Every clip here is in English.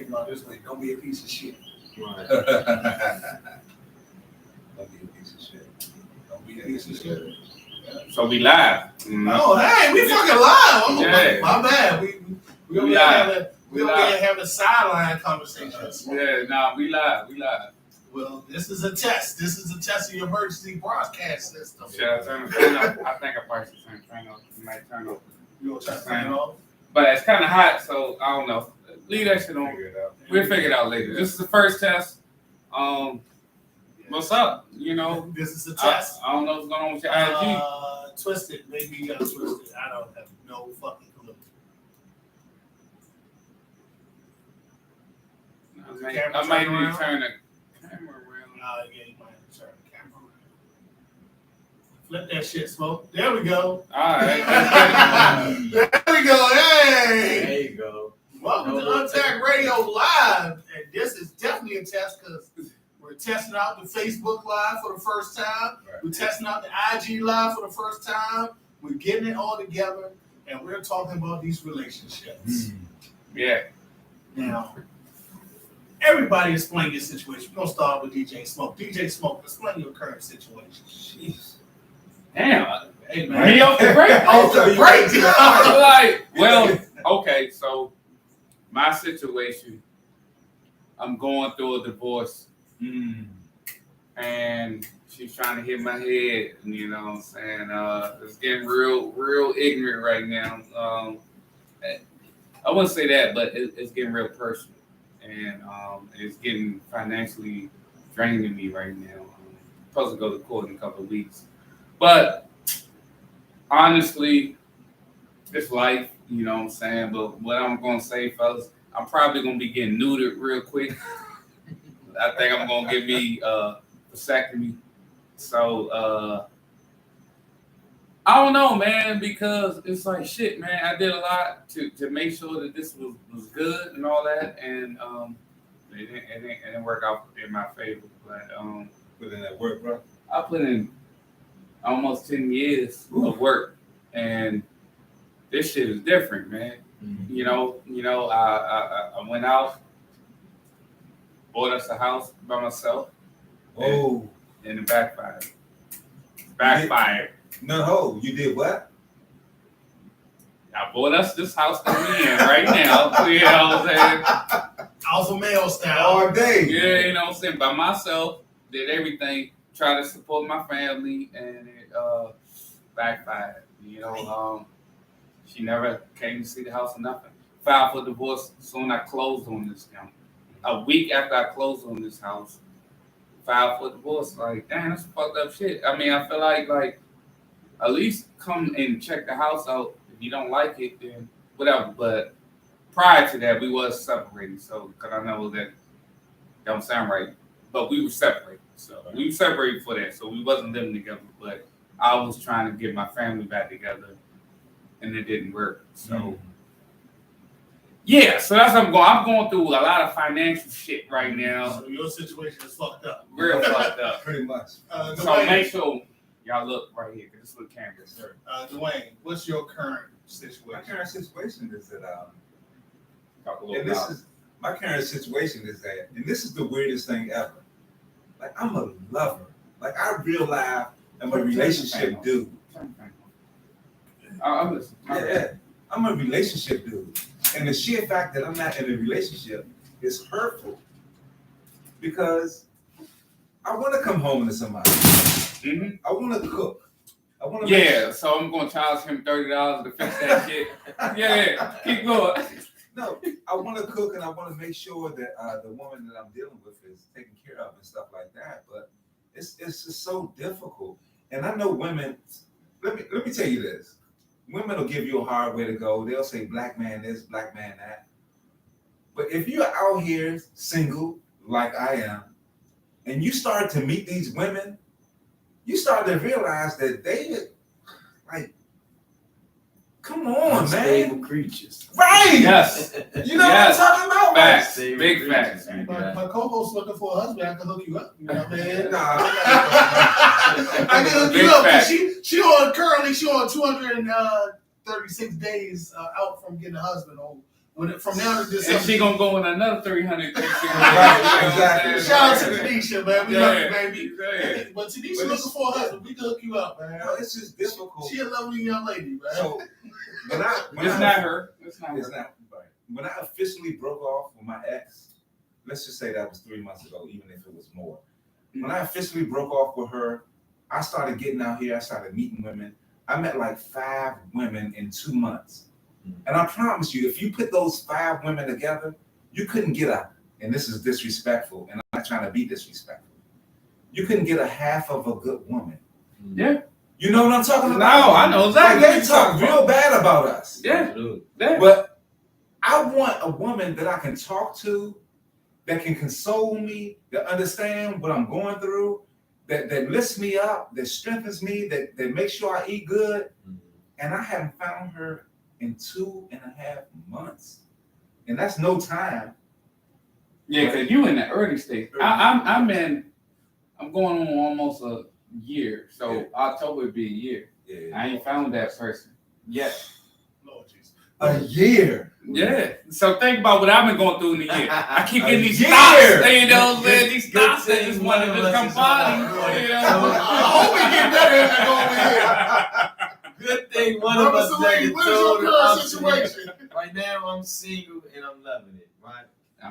think about it this way. Don't be a piece of shit. Right. Don't be a piece of shit. Don't be a piece of shit. So we live. Oh, hey, we fucking live. Yeah. My bad. We over here having sideline conversations. Yeah, nah, we live. Well, this is a test. This is a test of your emergency broadcast system. Should I turn the fan off? I think I probably should turn the fan off. You might turn off. You want to turn the fan off? But it's kind of hot, so I don't know. Leave that shit on. We'll figure it out later. This is the first test. What's up? You know, This is a test. I don't know what's going on with your IG. Twisted. Maybe you got twisted. I don't have no fucking clue. I might need to turn the camera around. Yeah, you might have to turn the camera around. Flip that shit, Smoke. There we go. All right. There we go. Hey. There you go. Welcome to Untagged Radio Live. And this is definitely a test because we're testing out the Facebook Live for the first time. Right. We're testing out the IG Live for the first time. We're getting it all together. And we're talking about these relationships. Yeah. Now, everybody explain your situation. We're going to start with DJ Smoke. DJ Smoke, explain your current situation. Jeez. Damn. Hey, Right off the break. Off the break. Like, well, okay, so my situation, I'm going through a divorce. And she's trying to hit my head, you know what I'm saying? It's getting real ignorant right now. I wouldn't say that, but it's getting real personal. And it's getting financially draining me right now. I'm supposed to go to court in a couple of weeks. But honestly, it's life, you know what I'm saying? But what I'm going to say, fellas, I'm probably going to be getting neutered real quick. I think I'm going to give me vasectomy. So, I don't know, man, because it's like, shit, man, I did a lot to make sure that this was good and all that, and it didn't work out in my favor. But Put in that work, bro. I put in almost 10 years of work, and this shit is different, man. Mm-hmm. You know, I went out, bought us a house by myself. Oh. And it backfired. Backfired. No, you did what? I bought us this house that we in right now. You know what I'm saying? Alpha male style. All day. Yeah, you know what I'm saying? By myself, did everything, try to support my family, and it backfired. You know, she never came to see the house or nothing. Filed for divorce soon I closed on this house. A week after I closed on this house, filed for divorce. Like, damn, that's fucked up shit. I mean, I feel like at least come and check the house out. If you don't like it, then whatever. But prior to that, we was separated. So, because I know that don't sound right, but we were separated. So we were separated for that. So we wasn't living together. But I was trying to get my family back together, and it didn't work. So. Yeah, so that's what I'm going. I'm going through a lot of financial shit right now. So your situation is fucked up. Real fucked up. Pretty much. So make sure y'all look right here, because this is what the camera is. Dwayne, what's your current situation? My current situation is that Talk a little and about this is my current situation is that, and this is the weirdest thing ever. Like, I'm a lover. Like, I real life am a relationship dude. I'm listening. Yeah, I'm a relationship dude. And the sheer fact that I'm not in a relationship is hurtful because I want to come home to somebody. Mm-hmm. I want to cook. I want to. Yeah, so I'm going to charge him $30 to fix that shit. Yeah, keep going. No, I want to cook and I want to make sure that the woman that I'm dealing with is taken care of and stuff like that. But it's just so difficult. And I know women. Let me tell you this. Women will give you a hard way to go. They'll say black man this, black man that. But if you're out here single like I am, and you start to meet these women, you start to realize that they like, come on, Unstable man. creatures. Right. Yes. You know Yes. what I'm talking about? Facts. Unstable Big creatures, facts. man. My co-host looking for a husband. I can hook you up. You know what I mean? Nah. I can hook Big you up fact. because she on 236 days out from getting a husband on from now to And December. she gonna go in another 300. Right, exactly. Shout out to Tanisha, man. We love you, baby. Yeah. But Tanisha But looking for a husband. We can hook you up, man. No, it's just difficult. She a lovely young lady, man. So when It's not her. It's not It's her. not right. When I officially broke off with my ex, let's just say that was 3 months ago, even if it was more. When I officially broke off with her, I started getting out here. I started meeting women. I met like 5 women in 2 months. And I promise you, if you put those 5 women together, you couldn't get a, and this is disrespectful, and I'm not trying to be disrespectful, you couldn't get a half of a good woman. Yeah. You know what I'm talking No, about? I know exactly. Like, they talk real bad about us. Yeah. Yeah. But I want a woman that I can talk to, that can console me, that understand what I'm going through, that lifts me up, that strengthens me, that makes sure I eat good. And I haven't found her in 2.5 months. And that's no time. Yeah, because you in the early stage. I'm going on almost a year. So Yeah. October would be a year. Yeah. I ain't found that person yet. Lord Jesus. A year. Yeah. So think about what I've been going through in a year. I keep getting these year. stocks. You know, man, these Good stocks that thing just one wanted of to us come is body. on that You road. know? I hope we get better as I go over here. Good thing one of Brother us Salim, what is your current situation? Right now, I'm single and I'm loving it. Right,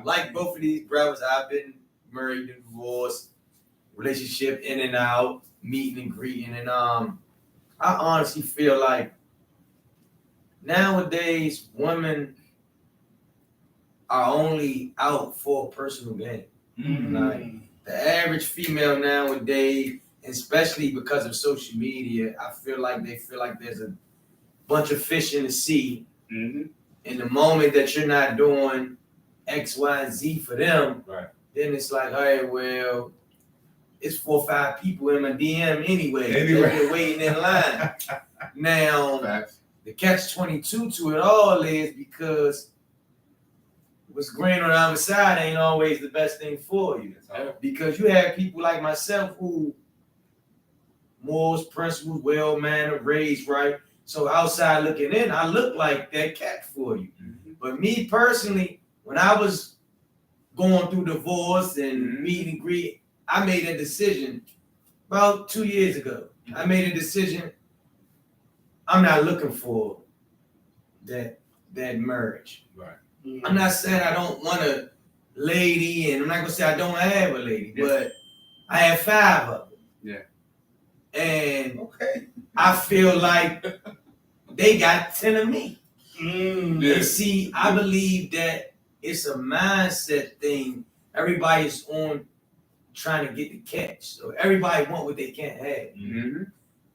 like both of these brothers, I've been married and divorced, relationship in and out, meeting and greeting, and I honestly feel like nowadays women are only out for a personal gain. Like the average female nowadays, especially because of social media, I feel like they feel like there's a bunch of fish in the sea. Mm-hmm. In the moment that you're not doing X, Y, and Z for them, Right. then it's like, all right, well, it's 4 or 5 people in my DM anyway. Anyway. They're waiting in line. Now, Facts. the catch-22 to it all is because what's green on the other side ain't always the best thing for you. Because you have people like myself who morals, principles, well-mannered, raised right. So outside looking in, I look like that cat for you. Mm-hmm. But me personally, when I was going through divorce and meet and greet, I made a decision about 2 years ago. I made a decision. I'm not looking for that marriage. Right. I'm not saying I don't want a lady, and I'm not gonna say I don't have a lady, but I have 5 of them. Yeah. And Okay. I feel like they got 10 of me. Yeah. And see, I believe that it's a mindset thing. Everybody's on trying to get the catch. So everybody want what they can't have. Mm-hmm.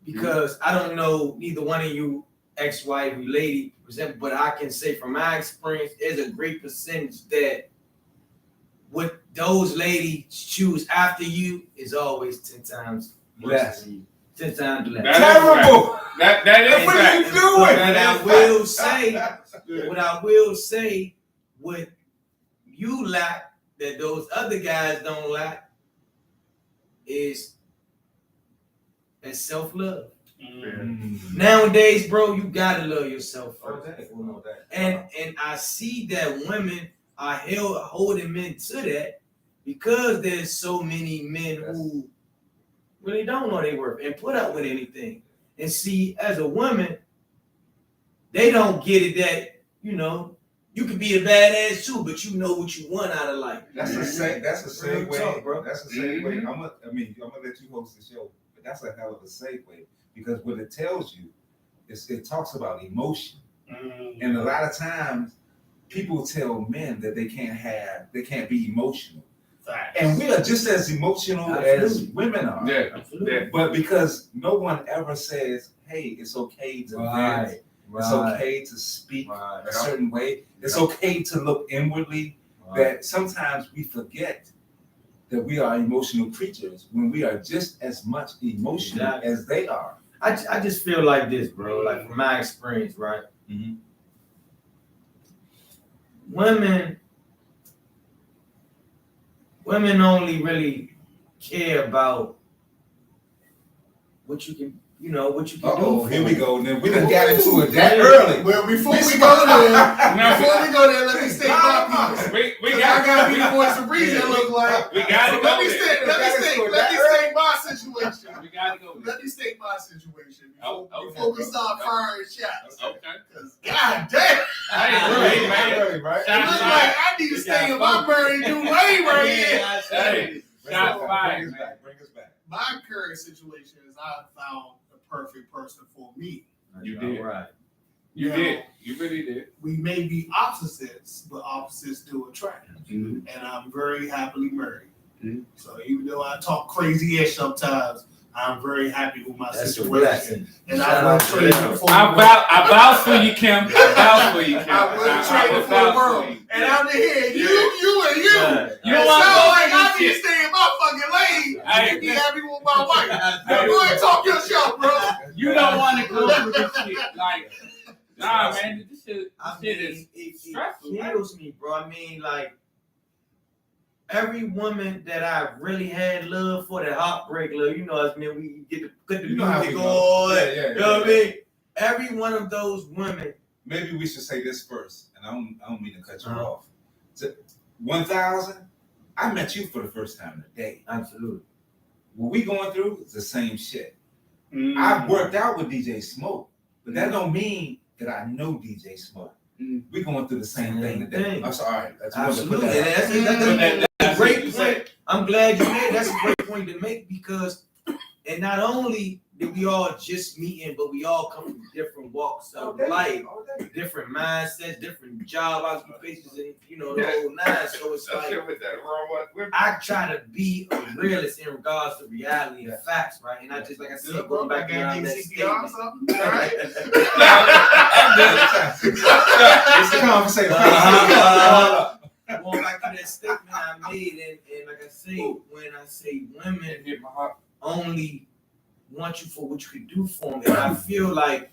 Because I don't know neither one of you ex-wife or lady, but I can say from my experience, there's a great percentage that what those ladies choose after you is always 10 times Less. 10 times less. That is Terrible. That is What are fact. you doing? And I will say, what you lack that those other guys don't lack is that self-love. Nowadays, bro, you gotta love yourself first. And I see that women are holding men to that because there's so many men who really don't know their worth and put up with anything. And see, as a woman, they don't get it that, you know, you can be a badass too, but you know what you want out of life. That's a segue. Real talk, bro. That's a segue. I'm gonna let you host the show, but that's a hell of a segue because what it tells you is it talks about emotion, and a lot of times people tell men that they can't be emotional, and we are just as emotional as women are. Yeah. Absolutely. But because no one ever says, "Hey, it's okay to vent. It's okay to speak Right. a certain way. It's okay to look inwardly." That sometimes we forget that we are emotional creatures when we are just as much emotional Exactly. as they are. I just feel like this, bro. Like from my experience, right? Mhm. Women only really care about what you can you know, what you can Oh, do. here we go. Now we done got into it that early. Well, before we go there, let me state my piece. We 'Cause got I gotta be the voice of reason. Look like. We gotta So go let me there. state my situation. We gotta go there. Let me state my situation Oh, okay. before we start firing shots. Okay. Cause god damn, Hey, man. Early, right? it looks like I need to stay in my Murray new lane right here. Hey, shots Bring fired, us man. back. Bring us back. My current situation is I found the perfect person for me. You did. Right. You Now, did. You really did. We may be opposites, but opposites do attract. Mhm. And I'm very happily married. Mhm. So even though I talk crazy-ish sometimes, I'm very happy with my That's a situation. blessing. And Shout I out would to trade them. it for I vouch for you, Kim. I vouch for you, Kim. I would trade it for the vouch world. you. And out here, you. Right. It You don't want sounds to like I go need to shit. stay in my fucking lane Hey. and be happy with my wife. Now Hey. go ahead and talk your shit, bro. You don't want to go through this shit. Like, nah, man, this shit is it stressful, man. kills me, bro. I mean, like, every woman that I really had love for, that heartbreak love, you know us, man, we get to put the You know how music we on. go. Yeah, You know what I mean? Every one of those women, Maybe we should say this first, and I don't mean to cut you Uh-huh. off. 1,000. I met you for the first time today. absolutely. What we going through is the same shit. Mm. I've worked out with DJ Smoke, but that don't mean that I know DJ Smoke. Mm. We going through the same thing today. thing. I'm sorry. I just wanted to put Absolutely. that out. That's a what you great said. point. I'm glad you made. That's a great point to make because, and not only did we all just meeting, but we all come from different walks of life, different mindsets, different job occupations, and you know the whole nine. So it's like I try to be a realist in regards to reality and facts, right? And I just like I said, going back around that CPR or statement. something. All right. It's a conversation. Going back to that statement I made, and like I say, when I say women Hit my heart. only want you for what you can do for them, and I feel like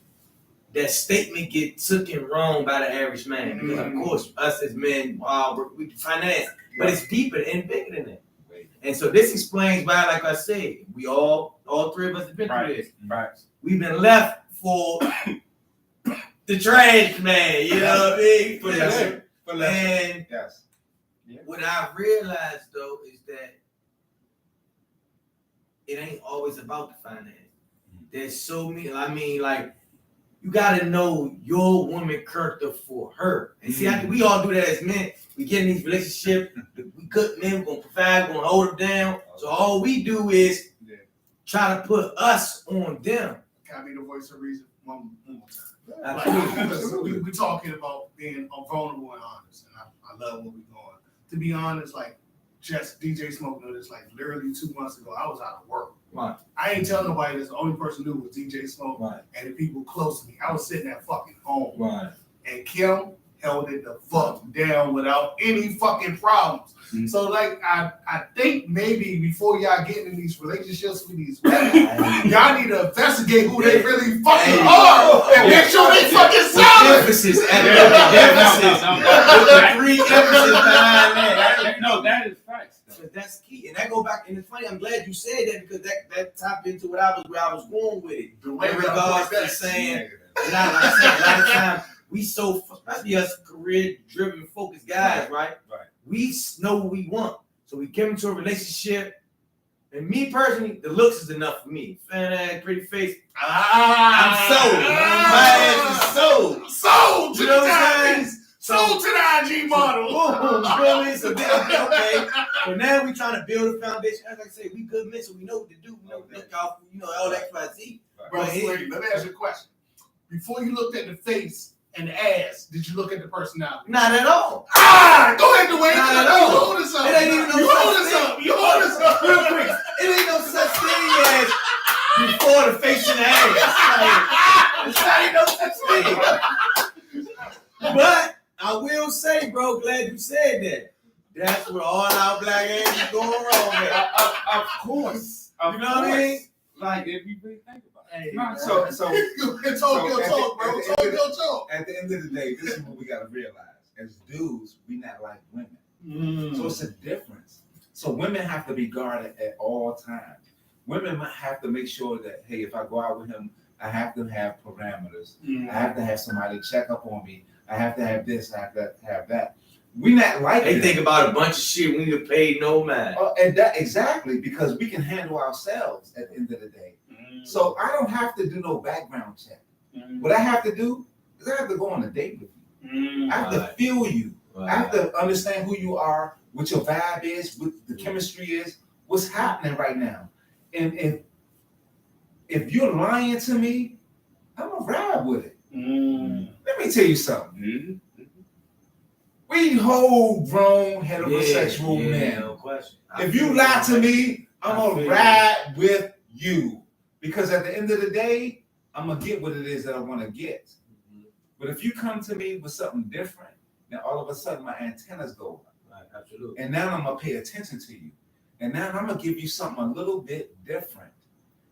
that statement get taken wrong by the average man. Because of course, us as men, we can finance, but it's deeper and bigger than that. And so this explains why, like I said, we all three of us have been through this. Right. We've been left for the trash man, you know what I mean? For less. And Yes. what I realized though is that it ain't always about the finance. There's so many. I mean, like you got to know your woman character for her. And see, we all do that as men. We get in these relationships. We good men. We're gonna provide. We're gonna hold them down. So all we do is try to put us on them. Can I be the voice of reason one more time? Absolutely. We're talking about being vulnerable and honest, and I love where we're going. To be honest, like just DJ Smoke noticed, like literally 2 months ago, I was out of work. Right. I ain't telling nobody this. The only person who knew was DJ Smoke Right. and the people close to me. I was sitting at fucking home, Right. and Kim held it the fuck down without any fucking problems. Mhm. So like I think maybe before y'all get in these relationships with these women, y'all need to investigate who they really fucking are and make sure they fucking solid. Emphasis. No, The three emphasis behind that. no, that is facts. though. But that's key, and that go back. And it's funny. I'm glad you said that because that tapped into where I was going with it. The way In that regards to saying, and I, like I said, a lot of times we so, especially us career-driven, focused guys, right? Right. We know what we want, so we get into a relationship. And me personally, the looks is enough for me. Fan ass, pretty face. I'm sold. My ass is sold. Sold to You know the what I'm times. Sold to the IG model. Boom, boom, you feel me? So then, okay. So now we trying to build a foundation. As I say, we good men, so we know what to do. We know what to look out for, all X, Y, Z. Bro, wait, let me ask you a question. Before you looked at the face and the ass, did you look at the personality? Not at all. Go ahead, Dwayne. Not at You all. holding something. It ain't even no You such holding thing. something. You holding something. Real quick, it ain't no such thing as before the face and the ass. It's not even no such thing. But I will say, bro, glad you said that. That's where all our black ass is going wrong at. Of course. You know what I mean? Like, if you really think about it. Hey, So talk, bro. Talk. at the end of the day, this is what we gotta realize. As dudes, we not like women. So it's a difference. So women have to be guarded at all times. women might have to make sure that, hey, if I go out with him, I have to have parameters. I have to have somebody check up on me. I have to have this. I have to have that. We not like They that. think about a bunch of shit we need to pay no man. And that exactly, because we can handle ourselves at the end of the day. So I don't have to do no background check. What I have to do is I have to go on a date with you. I have to feel you. I have to understand who you are, what your vibe is, what the chemistry is, what's happening right now. And if you're lying to me, I'm gonna ride with it. Let me tell you something. We whole grown heterosexual men. No question. If you lie to me, I'm gonna ride with you. Because at the end of the day, I'm gonna get what it is that I want to get. But if you come to me with something different, then all of a sudden my antennas go up. Right, absolutely. And now I'm gonna pay attention to you. And now I'm gonna give you something a little bit different.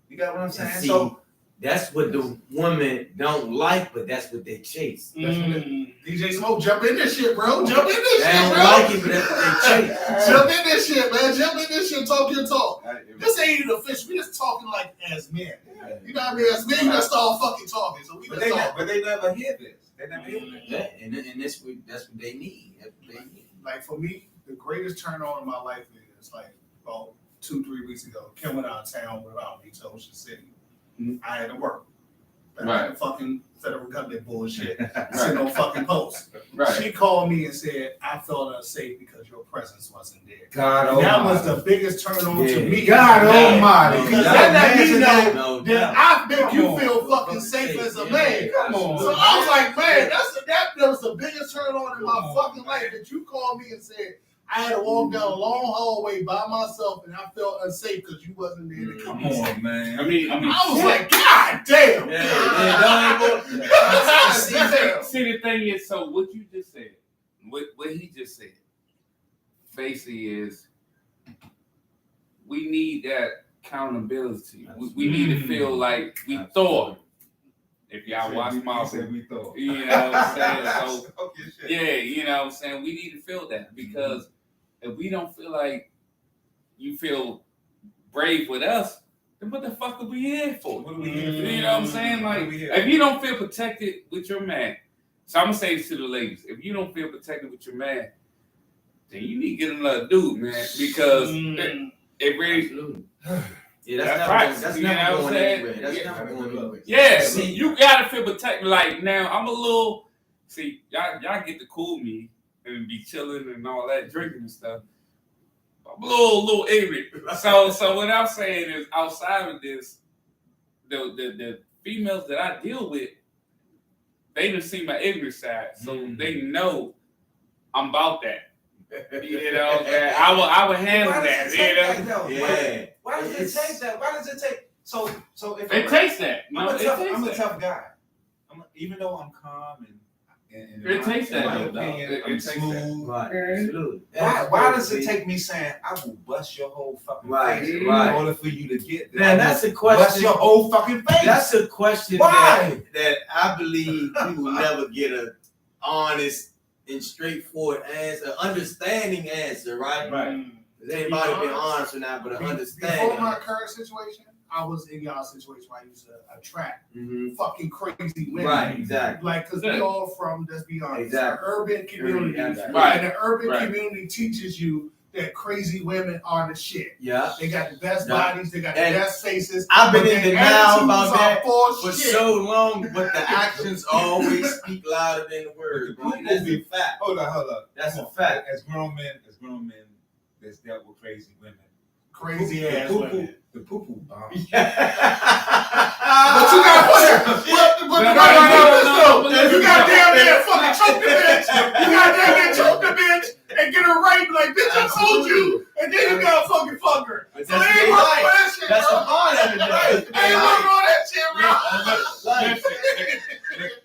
You got what I'm saying? See, So that's what the women don't like, but that's what they chase. DJ Smoke, jump in this shit, bro. Jump in this They shit, don't bro. like it, but that's what they chase. Jump in this shit, man. Jump in this shit. Talk your talk. This ain't even official. We just talking like as men. You know what I mean? As men, we just start fucking talking. So we but just talk. they never hear this. They never hear this. Yeah, and that's what they need. That's what they need. Like for me, the greatest turn on in my life is like about 2-3 weeks ago. Kim went out of town without me to Ocean City. I had to work. Right. Fucking federal government bullshit. Sitting on fucking posts. Right. She called me and said, I felt unsafe because your presence wasn't there. God And that almighty. was the biggest turn on to me. God almighty. Because No, that let me man, know no that doubt. I make Come you on. feel fucking safe as a man. Come on. So I was like, man, that was the biggest turn on in my Come on, fucking man. life that you called me and said I had to walk down a long hallway by myself and I felt unsafe because you wasn't there to come Come on, man. I mean, I was like, God damn. see, the thing is, so what you just said, what he just said, basically is, we need that accountability. We need to feel like we thought. If y'all watch Marvel, we thought. you know what I'm saying? So Okay, shit. yeah, you know what I'm saying? We need to feel that because if we don't feel like you feel brave with us, then what the fuck are we here for? What are we here for? You know what I'm saying? What are Like, we here if you don't feel protected with your man, so I'm gonna say this to the ladies: if you don't feel protected with your man, then you need to get another dude, man, because it really. Absolutely. That's never right. going You know what I'm anywhere. saying? That's Yeah. never going anywhere. Yeah, See, you gotta feel protected. Like now, I'm a little. See, y'all get to cool me and be chilling and all that, drinking and stuff. I'm a little ignorant. So what I'm saying is, outside of this, the females that I deal with, they done see my ignorant side, so they know I'm about that. You know, that I will handle Why does that. it take You know, that, though? Yeah. Why does it take that? Why does it take? So if it takes that. No, I'm a that. tough guy. Even though I'm calm and It takes that, in my though, opinion, dog. I'm It takes smooth. Right. Absolutely. Why does it take me saying I will bust your whole fucking Right, face right. in order for you to get there? Now, I that's will a question. Bust your whole fucking face. That's a question Why? that I believe we will never get a honest and straightforward answer, understanding answer, right? Right. Does anybody be honest or not, but an Before understanding. my current situation, I was in y'all situation where I used to attract Mhm. fucking crazy women. Right, exactly. Like, because we all from, let's be honest, Exactly. an urban community. Exactly. Right. And the urban Right. community teaches you that crazy women are the shit. Yeah. They got the best Yeah. bodies, they got the And best faces. I've been but in their denial about attitudes that are for for shit. so long, but the actions always speak louder than the words, bro. That's a fact. Hold on. That's Come a on. fact. As grown men that's dealt with crazy women. Crazy The ass poo-poo- women. The poo-poo bomb. But you gotta put it. But No. you got damn near fucking choke the bitch. You got damn near choke the bitch and get her right. Like, bitch, I told you. And then you gotta fucking fuck her. But So that's they ain't the working life. for that shit, That's bro. the part of it, though. They ain't working on that shit, bro.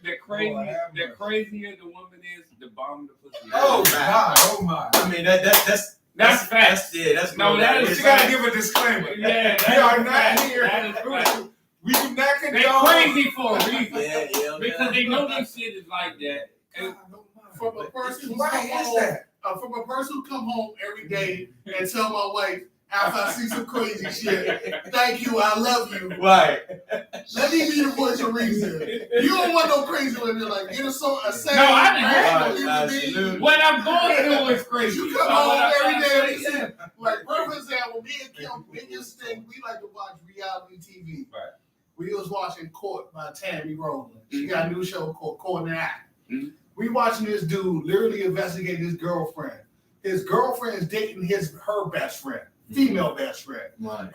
The crazier the woman is, the bomber the pussy. Oh God! Oh my! I mean, that's facts. yeah, that's No, that But is you gotta give a disclaimer. Yeah, We are not facts. here. That is right. We do not condone. They crazy for a reason yeah, because they know this shit is like that. And From a person who Why come is home, that? from a person who come home every day and tell my wife, after I see some crazy shit. Thank you, I love you. Right. Let me be the voice of reason. You don't want no crazy women like get a song a sad. No, I didn't random want human being. What I'm going through is crazy. You come home every day and see, like for example, me and Kim, biggest thing we like to watch reality TV. Right. We was watching Court by Tammy Rowland. She got a new show called Court and Act. Mm-hmm. We watching this dude literally investigate his girlfriend. His girlfriend is dating her best friend, female best friend. Right.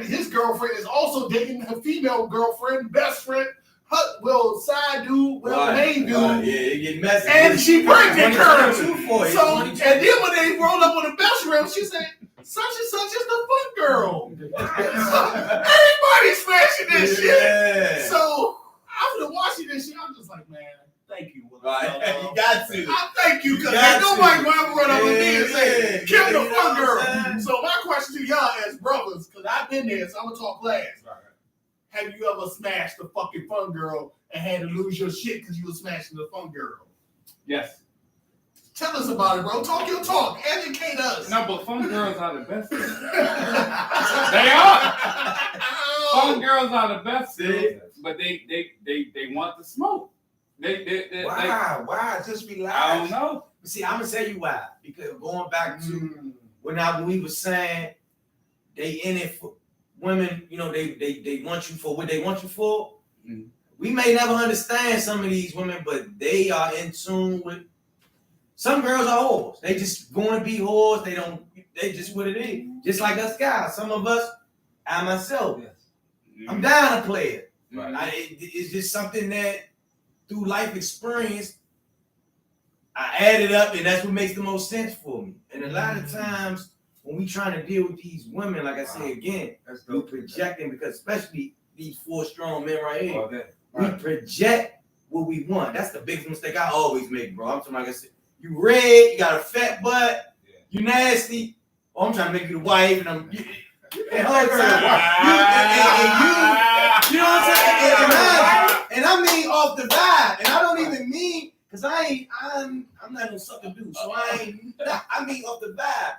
His girlfriend is also dating her female girlfriend, best friend, side dude, main dude. Right. Yeah, it get messy. And she pregnant currently. currently. So, and then when they roll up on the best friend, she said, such and such is the fun girl. Everybody's smashing this shit. Yeah. So, after watching this shit, I'm just like, man, thank you. Right. You got to. I thank you, because got nobody to. will ever run up on me and say, Yeah. Kim the You know fun what girl. I'm saying? So my question to y'all as brothers, because I've been there, so I'm going to talk class. Have you ever smashed the fucking fun girl and had to lose your shit because you were smashing the fun girl? Yes. Tell us about it, bro. Talk your talk. Educate us. No, but fun girls are the best. They are. Fun girls are the best, See? but they want the smoke. Why? Just relax. I don't know. See, I'm gonna tell you why. Because going back to when we were saying they in it for women, you know, they want you for what they want you for. Mm. We may never understand some of these women, but they are in tune with. Some girls are whores. They just going to be whores. They just what it is. Just like us guys. Some of us, I myself, I'm down to play it. Right. It's just something that through life experience, I added up, and that's what makes the most sense for me. And a lot of times when we trying to deal with these women, like I say again, we projecting, because especially these 4 strong men right here, we project what we want. That's the biggest mistake I always make, bro. I'm talking like I said, you red, you got a fat butt, you nasty. Oh, I'm trying to make you the wife, and I'm. And all you know what I'm saying? And I mean off the vibe, and I don't even mean because I'm not no sucker dude, so I mean off the vibe.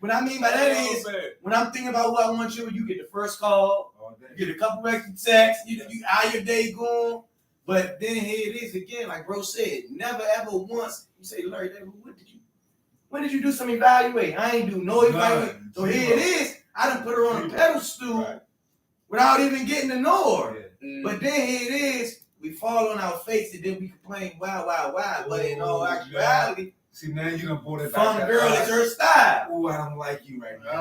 What I mean by that is when I'm thinking about what I want you get the first call, you get a couple extra texts, you how your day going. But then here it is again, like bro said, never ever once you say, Larry, when did you do some evaluating? I ain't do no evaluating. So here it is. I done put her on a pedestal without even getting to know her. But then here it is. We fall on our face and then we complain, wow. But in all actuality, see, now you done brought it back. Fun girl is her style. Ooh, I don't like you right now. I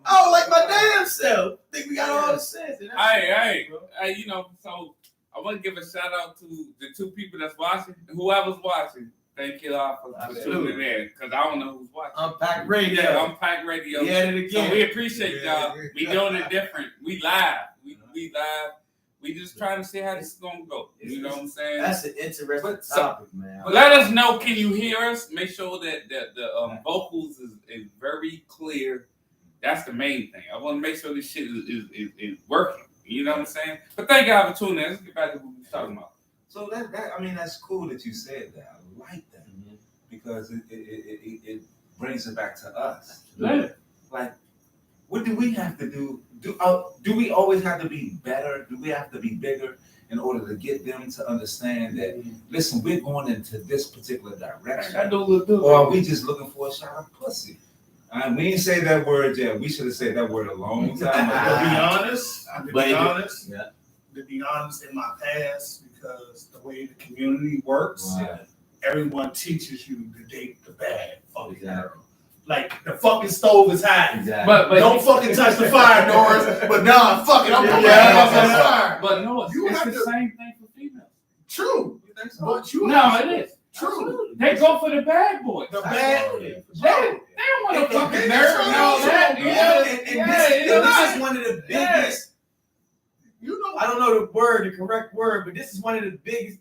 don't like my damn self. Think we got all the sense. Hey, you know, so I want to give a shout out to the 2 people that's watching, whoever's watching. Thank you all for tuning in, because I don't know who's watching. Unpack Radio. Yeah, Unpack Radio. We had it again. So we appreciate y'all. We doing it different. We live. We live. We just trying to see how this is going to go. You know what I'm saying? That's an interesting topic, man. But let us know, can you hear us? Make sure that the vocals is very clear. That's the main thing. I want to make sure this shit is working. You know what I'm saying? But thank y'all for tuning in. Let's get back to what we were talking about. So that's cool that you said that. I like that because it brings it back to us. Yeah. Like, what do we have to do? Do we always have to be better? Do we have to be bigger in order to get them to understand that? Listen, we're going into this particular direction. Or are we just looking for a shot of pussy? We didn't say that word yet. We should have said that word a long time ago. To be honest, in my past, because the way the community works, everyone teaches you to date the bad fucking girl. Like the fucking stove is hot. Exactly. But Don't fucking touch the fire, Doris. But nah, fuck it, I'm putting my fire. But no, it's have the to- same thing for females. True. You think so? But you No, have it is. True. They go for the bad boys. The bad. They don't want to fucking and- nerd and all that. This is one of the biggest. You know, I don't know the correct word, but this is one of the biggest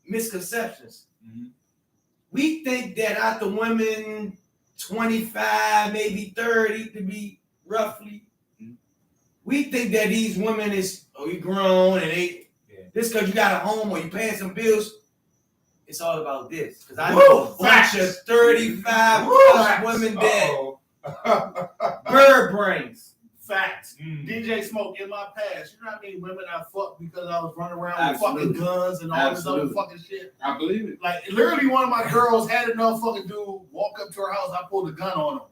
misconceptions. Mhm. We think that after women 25, maybe 30 to be roughly, we think that these women is, you grown and this because you got a home or you paying some bills. it's all about this. Because I know a bunch of 35 plus women that bird brains. Facts. DJ Smoke in my past. You know what I mean? Women I fucked because I was running around Absolutely. with fucking guns and all Absolutely. this other fucking shit. I believe it. Like literally, one of my girls had enough fucking dude walk up to her house. I pulled a gun on him,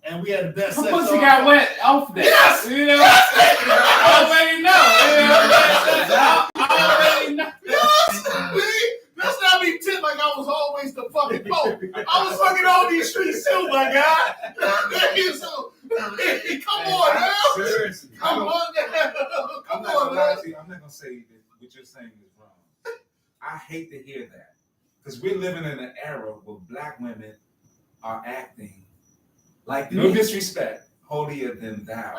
and we had the best sex. Her pussy got wet off that. Yes! You know, I already know. I already know. Yes! That's not me tip like I was always the fucking Pope. I was fucking all these streets too, my guy. So, come on, now. Seriously. Come on, now. I'm Come not gonna on, lie now. to you. I'm not gonna say that what you're saying is wrong. I hate to hear that because we're living in an era where black women are acting like, no disrespect, holier than thou.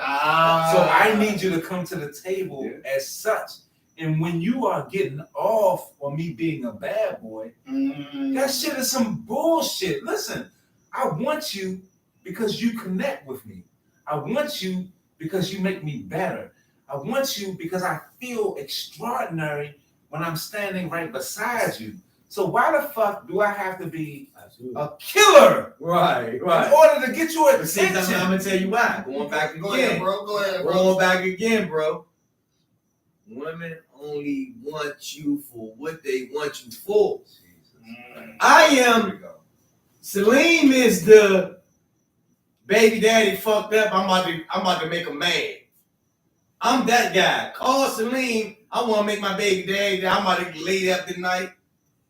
So I need you to come to the table as such. And when you are getting off on me being a bad boy, that shit is some bullshit. Listen, I want you because you connect with me. I want you because you make me better. I want you because I feel extraordinary when I'm standing right beside you. So why the fuck do I have to be a killer? Right. In order to get your But see, I'm attention. gonna tell you why. Going back again. Go ahead, bro. Go ahead, bro. Going back again, bro. Women only want you for what they want you for. I am. Salim is the baby daddy fucked up. I'm about to make him mad. I'm that guy. Call Salim. I want to make my baby daddy. I'm about to lay up tonight.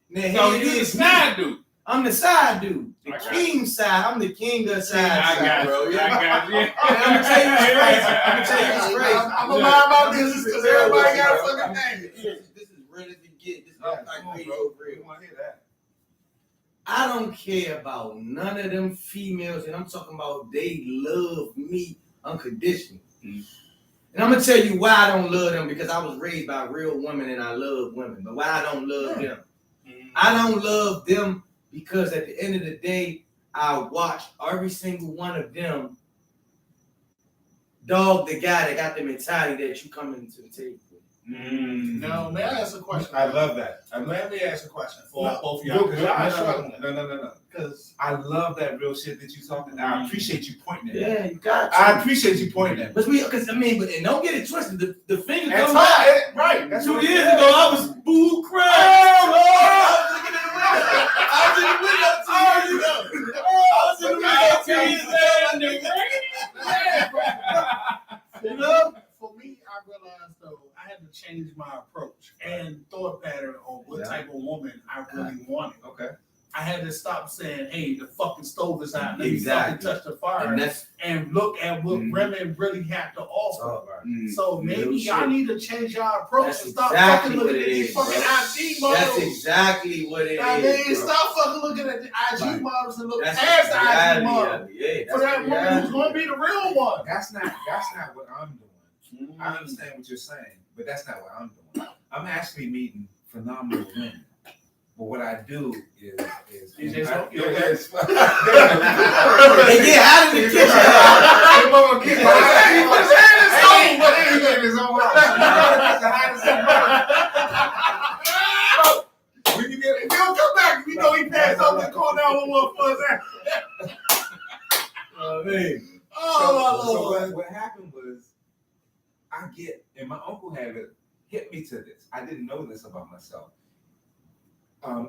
Now, So here it you the is. side dude. I'm the side dude. The I got king side. I'm the king of side. I got bro. you. I got you. I'm gonna tell you straight. I'm gonna tell you straight. I'm gonna mind my business because everybody got a fucking name. This is real as it get. This is like radio real. We want to hear that. I don't care about none of them females, and I'm talking about they love me unconditionally. And I'm gonna tell you why I don't love them, because I was raised by real women and I love women. But why I don't love them? I don't love them because at the end of the day, I watch every single one of them dog the guy that got the mentality that you coming to the table. No, may I ask a question? I love that. Let me ask a question for No, both of y'all. no, Y'all struggling. no. Because I love that real shit that you talking. I appreciate you pointing at. Yeah, you got to. I appreciate you pointing at. Because and don't get it twisted. The finger That's comes back. right. Right. That's 2 what years it is. ago, I was boo crap. I was in the window 2 years ago. I was in the window 2 years ago. You know? for me, I realized though I had to change my approach and thought pattern on what type of woman I really wanted. Okay. I had to stop saying, "Hey, the fucking stove is out. Let Exactly. me fucking touch the fire," and look at what women really have to offer. So maybe y'all need to change y'all approach That's and stop exactly fucking looking what at it these is, fucking bro. IG models. That's exactly what it I is. mean, bro. stop fucking looking at the IG models and look That's past the reality IG model of it. Yeah, for that woman who's gonna be the real one. That's not what I'm doing. I understand what you're saying, but that's not what I'm doing. I'm actually meeting phenomenal women. But what I do is DJ Smoke, you They get out of the kitchen. When you get, if you don't come back, you know he passed over the corner down one for us. So what happened was, and my uncle had to hit me to this. I didn't know this about myself.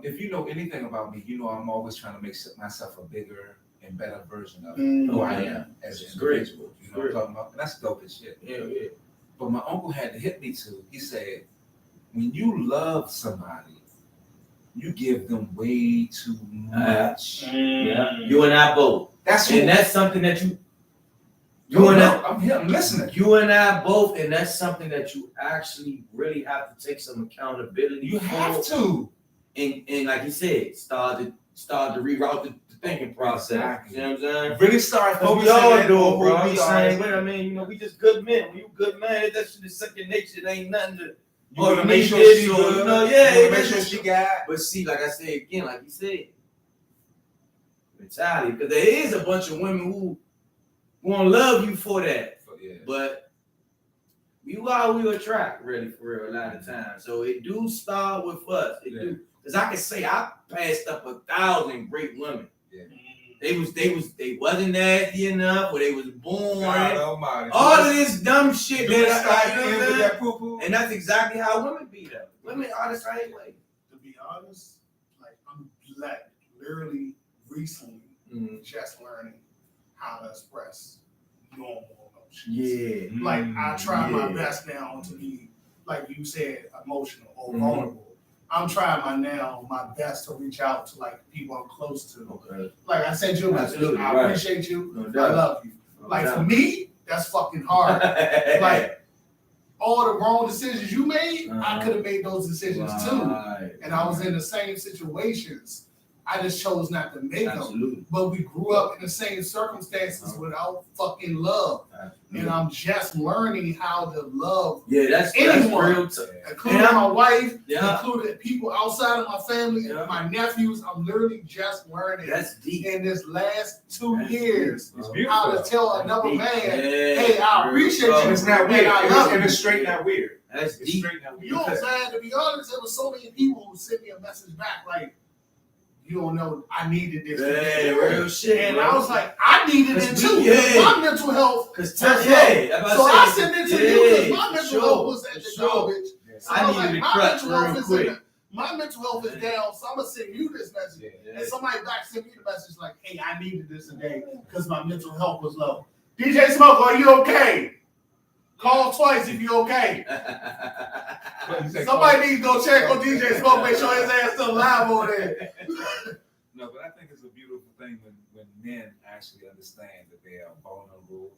If you know anything about me, you know I'm always trying to make myself a bigger and better version of who I am as an individual. You know what I'm talking about? And that's dope as shit. Yeah. But my uncle had to hit me to. He said, when you love somebody, you give them way too much. Yeah. You and I both. That's something that you. I'm here. I'm listening. You and I both, and that's something that you actually really have to take some accountability. You for. have to. And like you said, start to reroute the thinking process. Exactly. You know what I'm saying? Really start Because focusing we all on do it, who bro. I'm we the are. same way. I mean, we just good men. When you good man, that shit is second nature. It ain't nothing to. You Oh, wanna you make need sure this, she or, good. you know, You yeah, wanna make that's sure just- she got. But see, like I said again, like you said, mentality. Because there is a bunch of women who want to love you for that. Yeah. But you are who you attract, really, for real, a lot of times. So it do start with us. It do. Because I can say I passed up 1,000 great women. They wasn't nasty enough, or they was born. All of this dumb shit and that's exactly how women be though. Women are the same way. To be honest, like I'm literally recently just learning how to express normal emotions. Yeah. Like I try my best now to be, like you said, emotional or vulnerable. I'm trying my best to reach out to like people I'm close to. Okay. Like I sent you a message. Absolutely, I appreciate you. No I doubt. love you. No Like doubt. for me, that's fucking hard. Like all the wrong decisions you made, I could have made those decisions too. And I was in the same situations. I just chose not to make them. But we grew up in the same circumstances without fucking love. And I'm just learning how to love that's anyone, real including my wife, Yeah. including people outside of my family, my nephews. I'm literally just learning That's deep. in this last 2 years It's how to beautiful. tell another man, Yeah. hey, I appreciate you. And it's not weird. And I love And you. it's straight not weird. That's It's deep. straight not weird. You know, man, to be honest, there was so many people who sent me a message back like, you don't know, I needed this. Yeah, real shit. And bro. I was like, I needed it too. Yeah. My mental health. Cause So I sent it to you because my mental health was at the garbage. So I was needed like, a my crutch mental health real is quick. my mental health is down, so I'm gonna send you this message. Yeah. And somebody back sent me the message like, hey, I needed this today because my mental health was low. DJ Smoke, are you okay? Call twice if you're okay. Somebody needs to go check on DJ Smoke, make sure his ass still alive over there. No, but I think it's a beautiful thing when men actually understand that they are vulnerable,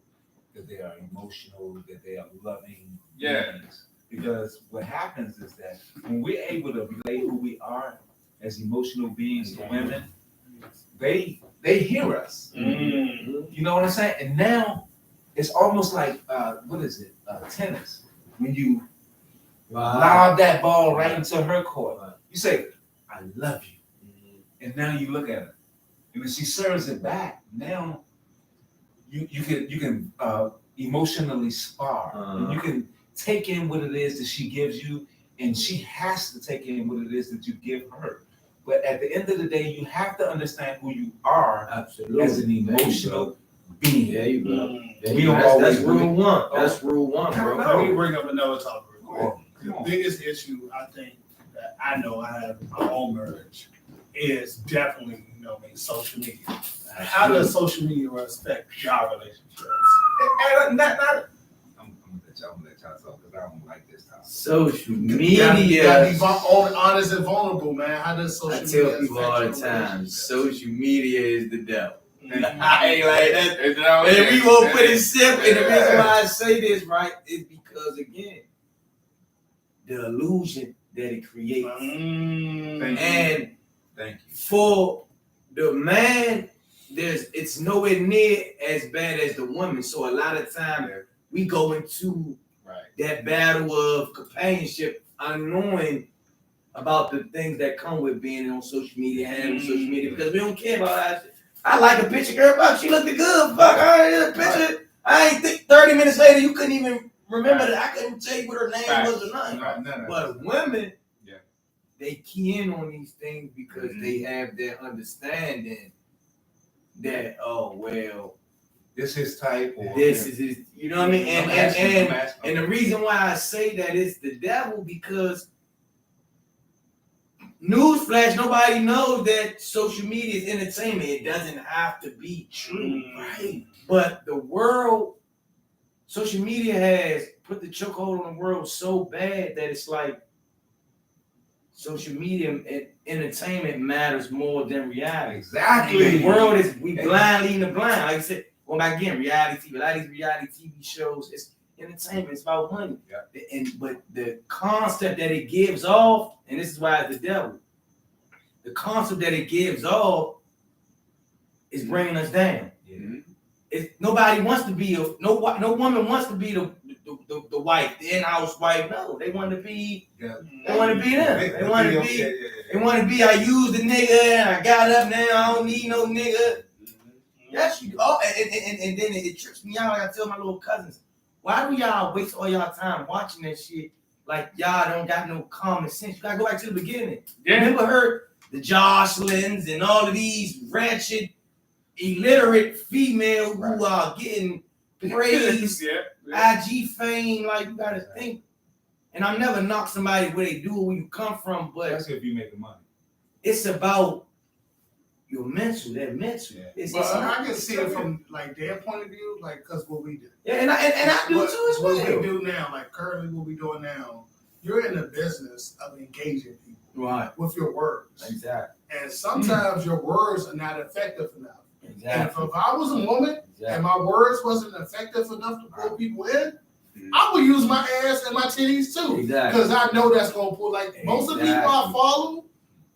that they are emotional, that they are loving. Yeah. beings. Because what happens is that when we're able to relate who we are as emotional beings to women, they hear us. You know what I'm saying? And now it's almost like tennis. When you lob that ball right into her court, you say, I love you. And now you look at her. And when she serves it back, now you can emotionally spar. And you can take in what it is that she gives you, and she has to take in what it is that you give her. But at the end of the day, you have to understand who you are as an emotional being. There you go. We don't always That's rule one. That's rule one, bro. Let me bring up another topic real quick. Come on. The biggest issue I think that I know I have in my own marriage is definitely, social media. How does social media affect your relationships? I'm gonna let y'all talk because I don't like this topic. Social You gotta media. be honest and vulnerable, man. How does social I media tell people all the time, social media is the devil. Mhm. I ain't like that. And we won't put it simple. And the reason why I say this, right, is because again, the illusion that it creates. And Thank you. for the man, it's nowhere near as bad as the woman. So a lot of time we go into that battle of companionship, unknowing about the things that come with being on social media, handling social media, because we don't care about that. I like a picture, girl. Fuck, she looked good. Fuck, I ain't a picture. I ain't think 30 minutes later you couldn't even remember that. I couldn't tell you what her name was or nothing. But women, they key in on these things because they have their understanding that, oh well, this is type or this is his, you know what I mean? And the reason why I say that is the devil, because newsflash, nobody knows that social media is entertainment. It doesn't have to be true, right? But the world, social media has put the chokehold on the world so bad that it's like social media and entertainment matters more than reality. Exactly. The world is, we blind leading the blind. Like I said, well, back again, reality TV, a lot of these reality TV shows, it's entertainment, it's about money. But the concept that it gives off, and this is why it's the devil, the concept that it gives off is bringing us down. Nobody wants to be no woman wants to be the wife, the in-house wife. No, they want to be. They want to be them. They want to be. They want to be. I used the nigga and I got up now. I don't need no nigga. Yes, you. Oh, and then it trips me out. Like I tell my little cousins, why do y'all waste all y'all time watching that shit? like y'all don't got no common sense. You gotta go back to the beginning. Yeah. Remember her, the Joshlins and all of these wretched, illiterate females who are getting praise, IG fame. Like you gotta think. And I never knock somebody where they do or where you come from, but That's if you making money. it's about your mental, that mental. Yeah. It's I can see it from like their point of view, like because what we do. yeah, and I do too as well. What we do now, like currently what we doing now, you're in the business of engaging people Right. with your words. Exactly. And sometimes your words are not effective enough. And Exactly. if I was a woman and Exactly. my words wasn't effective enough to pull people in, I would use my ass and my titties too. Exactly. Because I know that's gonna pull like most of the people I follow,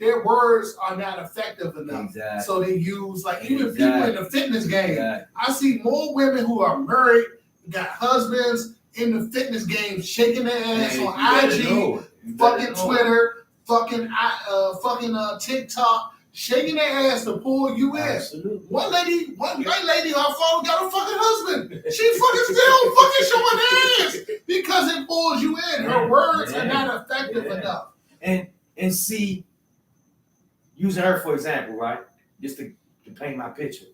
their words are not effective enough. Exactly. So they use like even people in the fitness game. Exactly. I see more women who are married, got husbands in the fitness game, shaking their ass Man, on you IG, better fucking know. Twitter, fucking TikTok, shaking their ass to pull you in. Absolutely. One white lady I follow got a fucking husband. She fucking still fucking showing ass because it pulls you in. Her words are not effective enough. And see, using her for example, right? Just to paint my picture.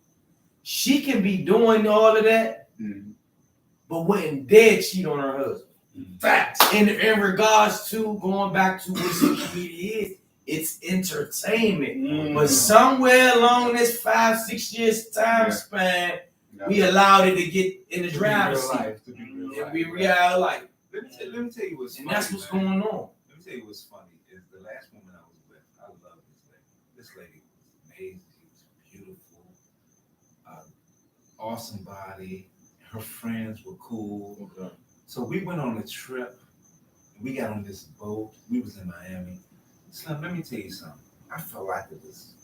She can be doing all of that, but wouldn't dare cheat on her husband. Facts. In regards to going back to what social media is, it's entertainment. But somewhere along this 5-6 years time span, we allowed it to get in the driver's seat. And we real life. Let me tell you what's And funny, that's what's man. going on. Let me tell you what's funny is the last woman I was with. I love this lady. This lady was amazing. She was beautiful, awesome body. Her friends were cool. Okay. So we went on a trip. We got on this boat. We was in Miami. Slim, let me tell you something. I felt like it was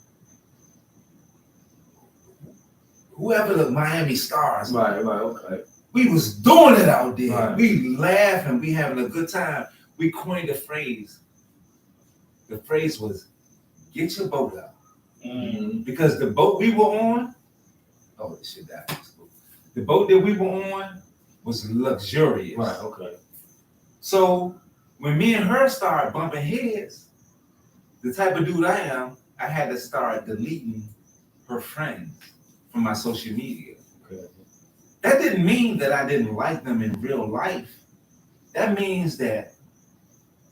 whoever the Miami Stars. Right, okay. We was doing it out there. Right. We laughing. We having a good time. We coined a phrase. The phrase was, "Get your boat out," because the boat we were on. Oh, this shit that. The boat that we were on was luxurious. Right, okay. So when me and her started bumping heads, the type of dude I am, I had to start deleting her friends from my social media. Okay. That didn't mean that I didn't like them in real life. That means that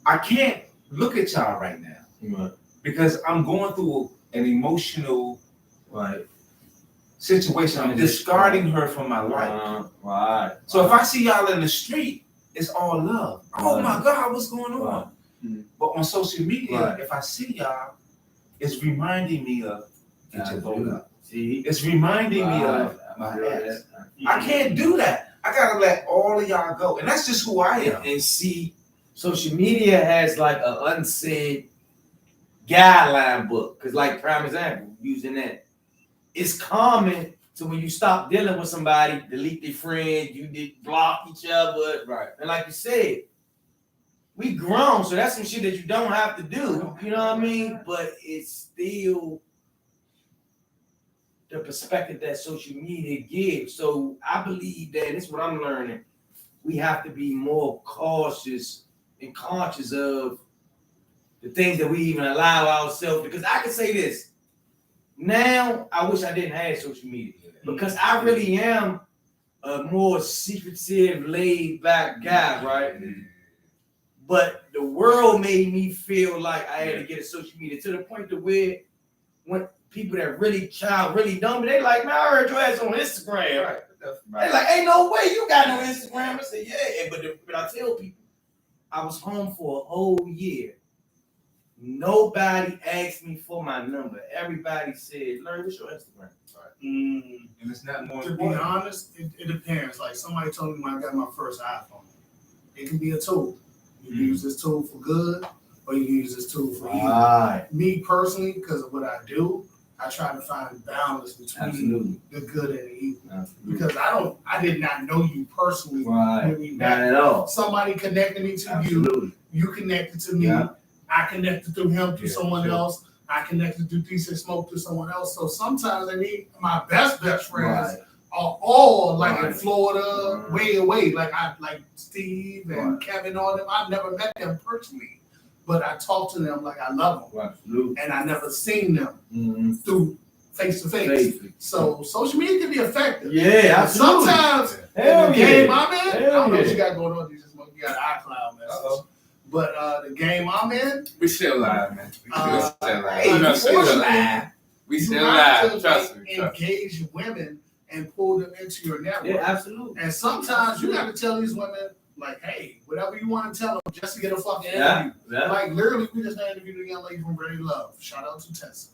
I can't look at y'all right now Right. because I'm going through an emotional Right. situation. I'm discarding her from my life. Right. So if I see y'all in the street, it's all love. Oh my God, what's going on? But on social media, if I see y'all, it's reminding me of get your boat up. See, It's reminding me of my ex. I can't do that. I gotta let all of y'all go, and that's just who I am. and see, social media has like an unsaid guideline book. Cause like prime example, using that, it's common to when you stop dealing with somebody, delete their friend, you did block each other. Right. And like you said, we grown, so that's some shit that you don't have to do. You know what I mean? But it's still the perspective that social media gives. So I believe that it's what I'm learning. We have to be more cautious and conscious of the things that we even allow ourselves. Because I can say this. Now, I wish I didn't have social media. Because I really am a more secretive, laid-back guy, right? But the world made me feel like I had to get a social media to the point to where when people that really dumb, they like, man, I heard your ass on Instagram. Right. They like, ain't no way you got no Instagram. I said, yeah, but I tell people, I was home for a whole year. Nobody asked me for my number. Everybody said, Larry, what's your Instagram? And it's not more To be important. honest, it depends. Like somebody told me when I got my first iPhone, it can be a tool. You can use this tool for good, or you can use this tool for evil. Right. Me personally, because of what I do, I try to find balance between Absolutely. the good and the evil. Absolutely. Because I did not know you personally. Right. When we Not met. at all. Somebody connected me to Absolutely. you connected to me. Yeah. I connected to him to Yeah, someone sure. else. I connected to Decent Smoke to someone else. So sometimes I need my best friends Right. are all like in Florida, way away. Like Steve and Kevin, all them. I've never met them personally, but I talk to them like I love them, Absolutely. and I never seen them through face to face. So social media can be effective. Yeah, absolutely. Sometimes in the game I'm in, I don't know what you got going on. You got an iCloud message. But the game I'm in, We still live, man. We still live. hey, We still live. We you still have live. to Trust me. engage women and pull them into your network. Yeah, absolutely. And sometimes you have to tell these women, like, hey, whatever you want to tell them just to get a fucking interview. Yeah. Like, literally, we just interviewed a young lady from Ready Love. Shout out to Tessa.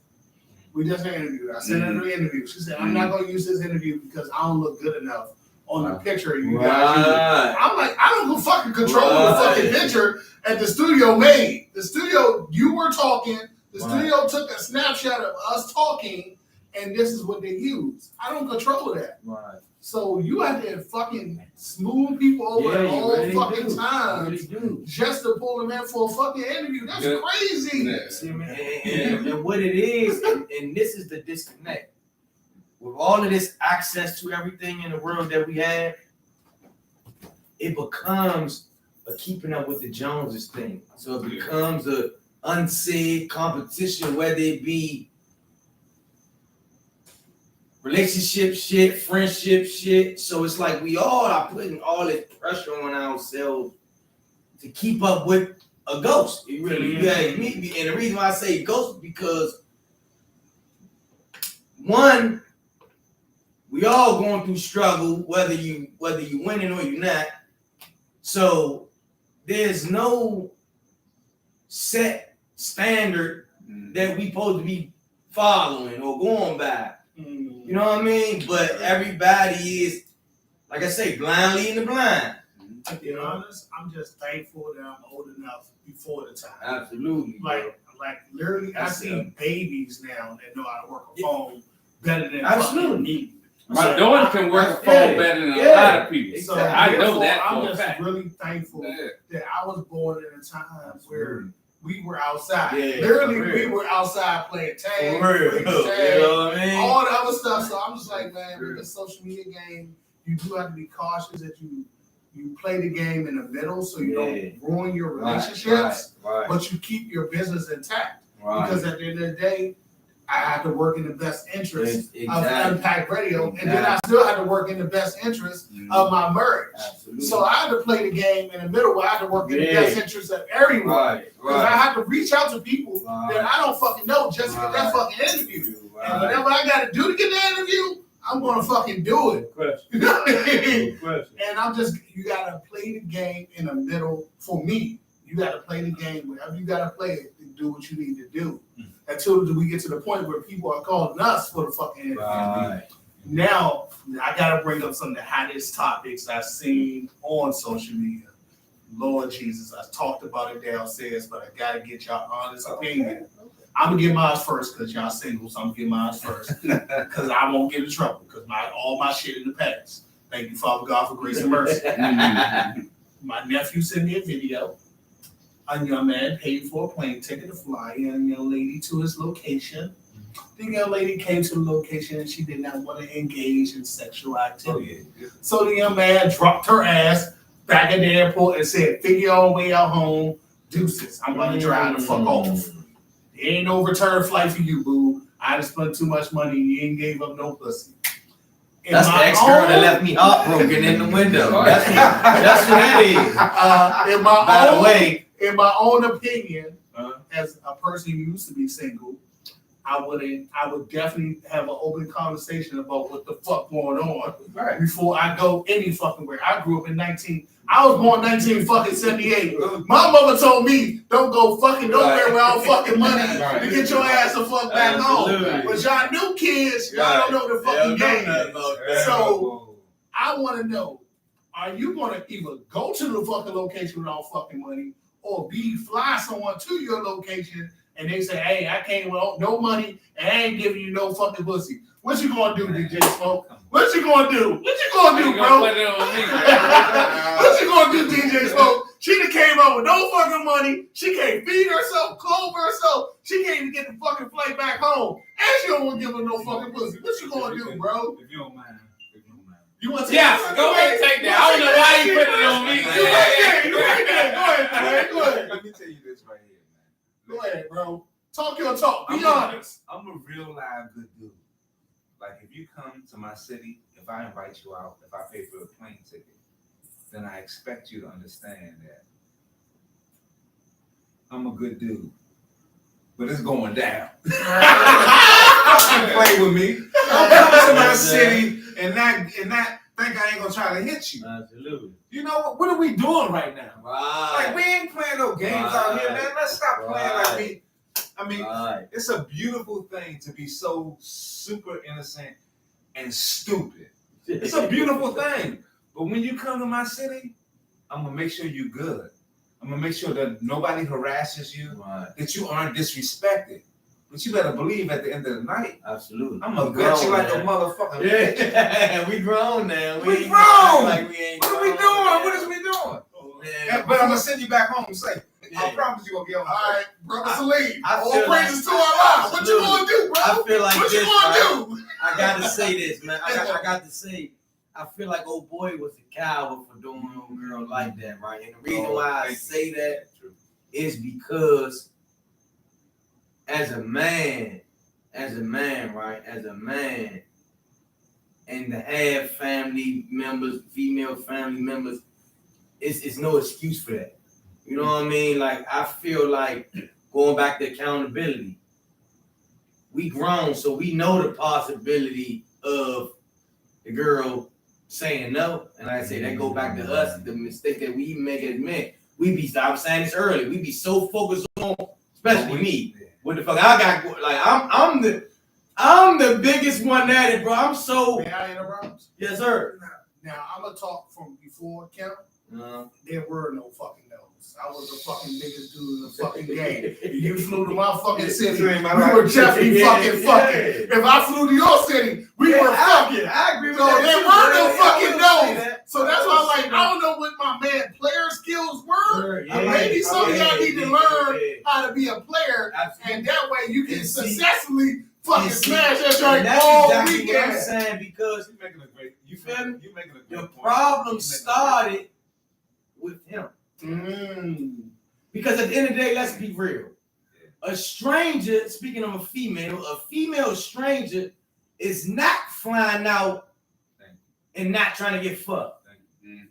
We just interviewed her. I sent her the interview. She said, I'm not going to use this interview because I don't look good enough on the picture you guys use. I'm like, I don't go fucking control the fucking picture at the studio made. The studio, you were talking, the studio took a snapshot of us talking, and this is what they use. I don't control that. Right. So you have to fucking smooth people over all fucking time just to pull them in for a fucking interview. That's crazy. Yeah. See, man, and what it is, and this is the disconnect. With all of this access to everything in the world that we have, it becomes a keeping up with the Joneses thing. So it becomes a unsaid competition, whether it be relationship shit, friendship shit. So it's like we all are putting all this pressure on ourselves to keep up with a ghost. It really, and the reason why I say ghost is because one, we all going through struggle, whether you winning or you're not. So there's no set standard that we supposed to be following or going by. You know what I mean? But everybody is, like I say, blind leading the blind. To be honest, I'm just thankful that I'm old enough before the time. Absolutely. Like literally, I see babies now that know how to work a phone better than Absolutely. fucking me. My daughter can work a phone better than a lot of people. So I know that I'm for a just fact. really thankful that I was born in a time where we were outside. Yeah, Literally, we were outside playing tag, You know what I mean? all the other stuff. So I'm just like, man, with the social media game, you do have to be cautious that you play the game in the middle so you don't ruin your relationships, but you keep your business intact. Because at the end of the day, I had to work in the best interest of Impact Radio, and then I still had to work in the best interest of my marriage. Absolutely. So I had to play the game in the middle where I had to work in the best interest of everyone. Because I had to reach out to people that I don't fucking know just to get that fucking interview. And whatever I got to do to get that interview, I'm going to fucking do it. You know what I mean? And you got to play the game in the middle for me. You got to play the game whenever you got to play it and do what you need to do. Until we get to the point where people are calling us for the fucking interview. Now, I got to bring up some of the hottest topics I've seen on social media. Lord Jesus, I talked about it downstairs, but I got to get y'all honest opinion. I'm going to get mine first because y'all single, so I'm going to get mine first. Because I won't get in trouble because all my shit in the past. Thank you, Father God, for grace and mercy. My nephew sent me a video. A young man paid for a plane ticket to fly a young lady to his location. The young lady came to the location and she did not want to engage in sexual activity. So the young man dropped her ass back at the airport and said, figure your own way out home. Deuces. I'm about to drive the fuck off. There ain't no return flight for you, boo. I just spent too much money and you ain't gave up no pussy. That's the ex-girl that left me heartbroken in the window. That's what it is. By the way, in my own opinion, as a person who used to be single, I would definitely have an open conversation about what the fuck going on before I go any fucking where. I grew up in I was born 1978. My mother told me, don't go fucking nowhere without fucking money to get your ass the fuck back home. But y'all new kids, y'all don't know the fucking game. So I want to know, are you going to either go to the fucking location without fucking money or fly someone to your location and they say, hey, I came with no money and I ain't giving you no fucking pussy? What you gonna do, DJ Smoke? What you gonna do? What you gonna do, bro? What you gonna do, DJ Smoke? She done came up with no fucking money. She can't feed herself, clothe herself. She can't even get the fucking flight back home. And she don't want to give her no fucking pussy. What you gonna do, bro? If you don't mind. You want to Yes, go ahead and take that. I don't know why you put it on me. You right there. Go ahead, man. Go ahead. Let me tell you this right here, man. Go ahead, bro. Talk your talk. Be honest. I'm a real live good dude. Like if you come to my city, if I invite you out, if I pay for a plane ticket, then I expect you to understand that I'm a good dude. But it's going down. Don't play with me. Don't come to my city and not think I ain't gonna try to hit you. Absolutely. You know what are we doing right now? Right. Like we ain't playing no games out here, man. Let's stop playing like we. I mean, it's a beautiful thing to be so super innocent and stupid. It's a beautiful thing. But when you come to my city, I'm gonna make sure you're good. I'm gonna make sure that nobody harasses you, that you aren't disrespected. But you better believe at the end of the night, absolutely, I'm gonna gut you like a motherfucker. Yeah, we grown now. We grown. Like we ain't what are we doing? What is we doing? Yeah. But I'm gonna send you back home and say, I promise you gonna get on. All right, brother Salim. All feel praises to Allah. What you gonna do, bro? I feel like what this, you gonna do? I gotta say this, man. I got to say, I feel like old boy was a coward for doing old girl like that, right? And the reason why I say that is because as a man, right? As a man, and to have family members, female family members, it's no excuse for that. You know what I mean? Like, I feel like going back to accountability. We grown, so we know the possibility of the girl saying no. And like I say, that go back to us, the mistake that we make as men. I was saying this earlier, we be so focused on, especially me. What the fuck I got? Like, I'm the biggest one at it, bro. I'm so. May I interrupt? Yes, sir. Now I'm gonna talk from before count. There were no fucking no's. I was the fucking biggest dude in the fucking game. You flew to my fucking city, we were definitely fucking. If I flew to your city, we were fucking. I agree with so that. there were no fucking no's. So that's why I'm like, I don't know what my man player skills were. Maybe some of y'all need to learn how to be a player, and that way you can successfully fucking smash that joint all weekend. What I'm saying, because you're making a great. You feel me? You're making a great the point. problem started with him. Because at the end of the day, let's be real. A stranger, speaking of a female stranger is not flying out and not trying to get fucked.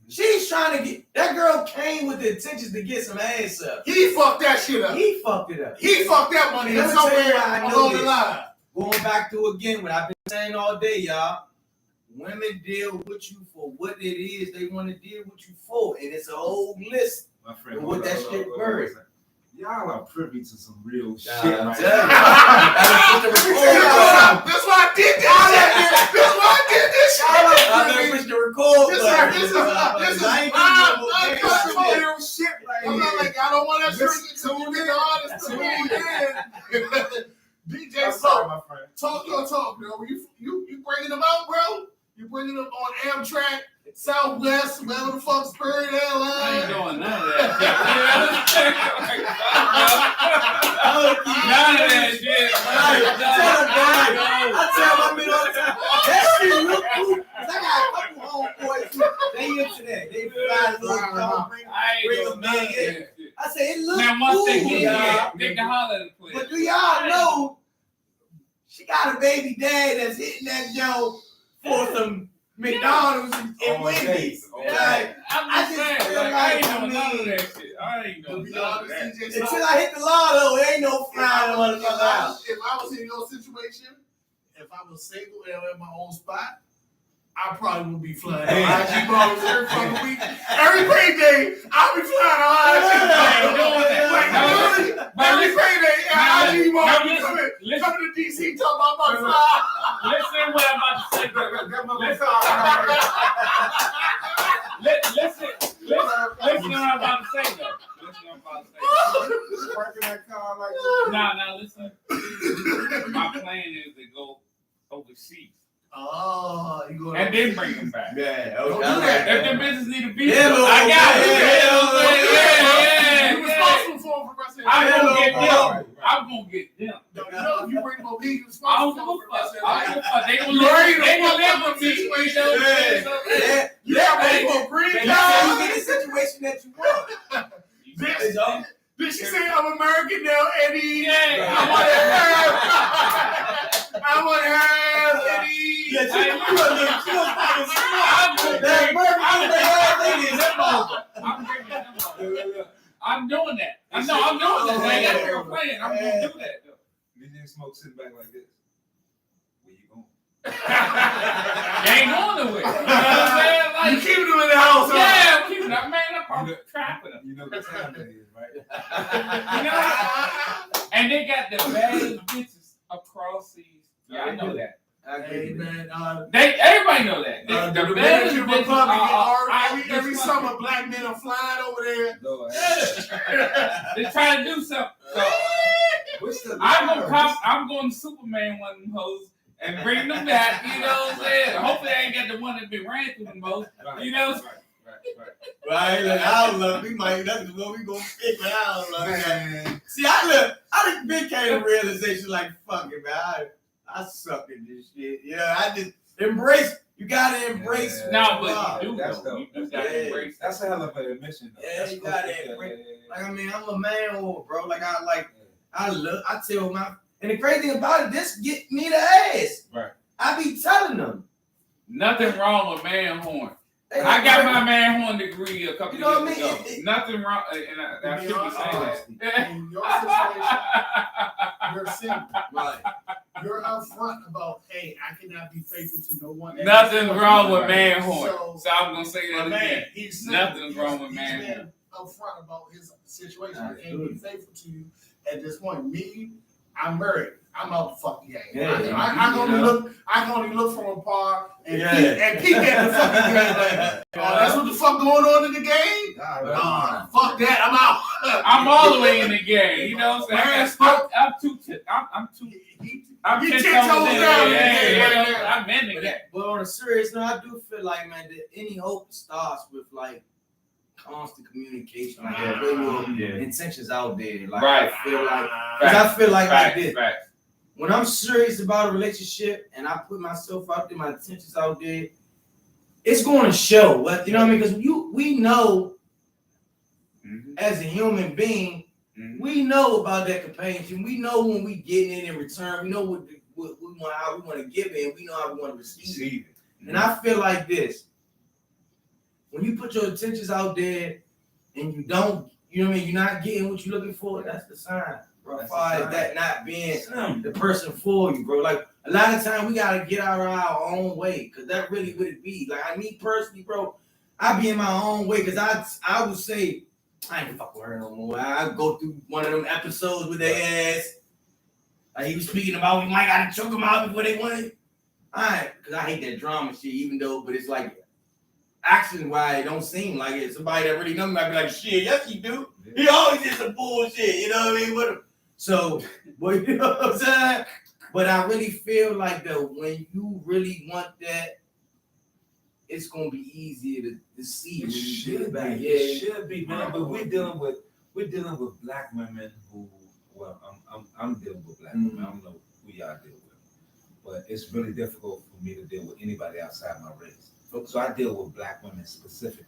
She's trying to get, that girl came with the intentions to get some ass up. He fucked that shit up. He fucked it up. He fucked that money up somewhere along the line. Going back to again what I've been saying all day, y'all. Women deal with you for what it is they want to deal with you for, and it's a whole list. My friend, what that shit worth. Y'all are privy to some real shit right now. That's why I did this shit. That's why I did this shit. I'm gonna push the record. This is real shit right here. I'm not like, I don't want that shit to be honest to me. DJ, my friend. Talk your talk, bro. You bringing them out, bro? You bringing them on Amtrak, Southwest, wherever the fuck Spirit Airlines. I ain't doing none of that shit. I tell my men all the time, that shit look cool. I got a couple homeboys who they into that. They fly a little bring them in. I say it looks now, once cool, they get y'all. here, they can holler at the place. But do y'all know she got a baby dad that's hitting that joke for some McDonald's and Wendy's? Like, I just feel like, I ain't doing none of that shit. I ain't doing none of that. Until I hit the lotto, there ain't no flying motherfucker out. If I was in your situation, if I was single and in my own spot, I probably would be flying on IG bottles every fucking week. Every payday, I'll be flying on IG bottles. Every payday, IG bottles coming to DC talking about my fly. Listen what I'm about to say. Listen what I'm about to say, though. Nah, listen. My plan is to go overseas. Oh, you going and then bring them back. Yeah, okay. Don't do that. If the business need to be, I got it. You responsible for them for the rest of I'm gonna get them. No, you bring more heat. I don't give a fuck. They gonna live with me. You know what I'm saying? You got more green You card. get the situation that you want. Did she say I'm American now, Eddie? Yeah. I want to have Eddie. I'm doing that. I know I'm doing that. I ain't got here playing. I'm gonna do that. You didn't smoke sitting back like this. Where you going? They ain't going nowhere. You know what I'm saying? Like, You keeping them in the house, huh? yeah, I'm keeping that man. I'm trapping them. You know what time it is, right? You know? And they got the baddest bitches across seas. Yeah, I know that. Hey, man. Everybody know that. The The baddest Dominican bitches Republic, every just summer, black men are flying over there. No, They trying to do something. So I'm going to Superman one of them hoes and bring them back. You know what I'm saying? Hopefully, I ain't got the one that been ran through them hoes. You know. Right, look, I don't love. We might. That's what we gonna pick, man. I don't love that. See, I done been came to realization like, fuck it, man. I suck at this shit. Yeah, I just embrace. You gotta embrace. No, but you do. That's Though. dope. You gotta embrace. That's a hell of an admission, though. Yeah, That's you cool. gotta embrace. Like, I mean, I'm a man, bro. Like, I tell my. And the crazy thing about it, this get me the ass. Right. I be telling them. Nothing wrong with man horn. They I like, got my man horn degree a couple You know years what I mean? ago. Nothing wrong, and I should be saying that. In your situation, you're single. Right. You're upfront about, hey, I cannot be faithful to no one. Nothing's wrong with man horn. So, So I'm gonna say that man, again. he's single. Nothing's wrong with He's man been horn. upfront about his situation. Right. He can't be faithful to you at this point. Me, I'm married. I'm out the fucking game. Yeah, I can only look from afar and Yeah. peek at the fucking game. Like, oh, that's what the fuck going on in the game? Fuck that. I'm out. I'm all the way in the game. You know what I'm saying? I'm too. I'm You 10 10 toes toes in. down. Yeah. I'm in the game. But on a serious note, I do feel like, man, that any hope starts with like constant communication, like way more intentions out there. Like Right. I feel like, because I feel like this. Facts. When I'm serious about a relationship and I put myself out there, my intentions out there, it's going to show. What you know what I mean? Because we know as a human being, we know about that companionship. We know when we get it in return. We know what we want, how we want to give it, and we know how we want to receive it. And I feel like this: when you put your intentions out there and you don't, you know what I mean, you're not getting what you're looking for. That's the sign, bro. As far as that not being the person for you, bro. Like a lot of times we gotta get out of our own way, cause that really would it be. Like me personally, bro, I be in my own way, cause I would say. I ain't fuck with her no more. I go through one of them episodes with their ass. Like he was speaking about, we might gotta choke them out before they win. Alright, because I hate that drama shit, even though, but it's like action wise, it don't seem like it. Somebody that really knows me might be like, shit, yes, he do. He always did some bullshit, you know what I mean? With him. So, but you know what I'm saying? But I really feel like though, when you really want that, it's gonna be easier to see. It should be. Yeah, It should be, man. But we're dealing with black women who, well, I'm dealing with black women. I don't know who y'all deal with, but it's really difficult for me to deal with anybody outside my race. So I deal with black women specifically.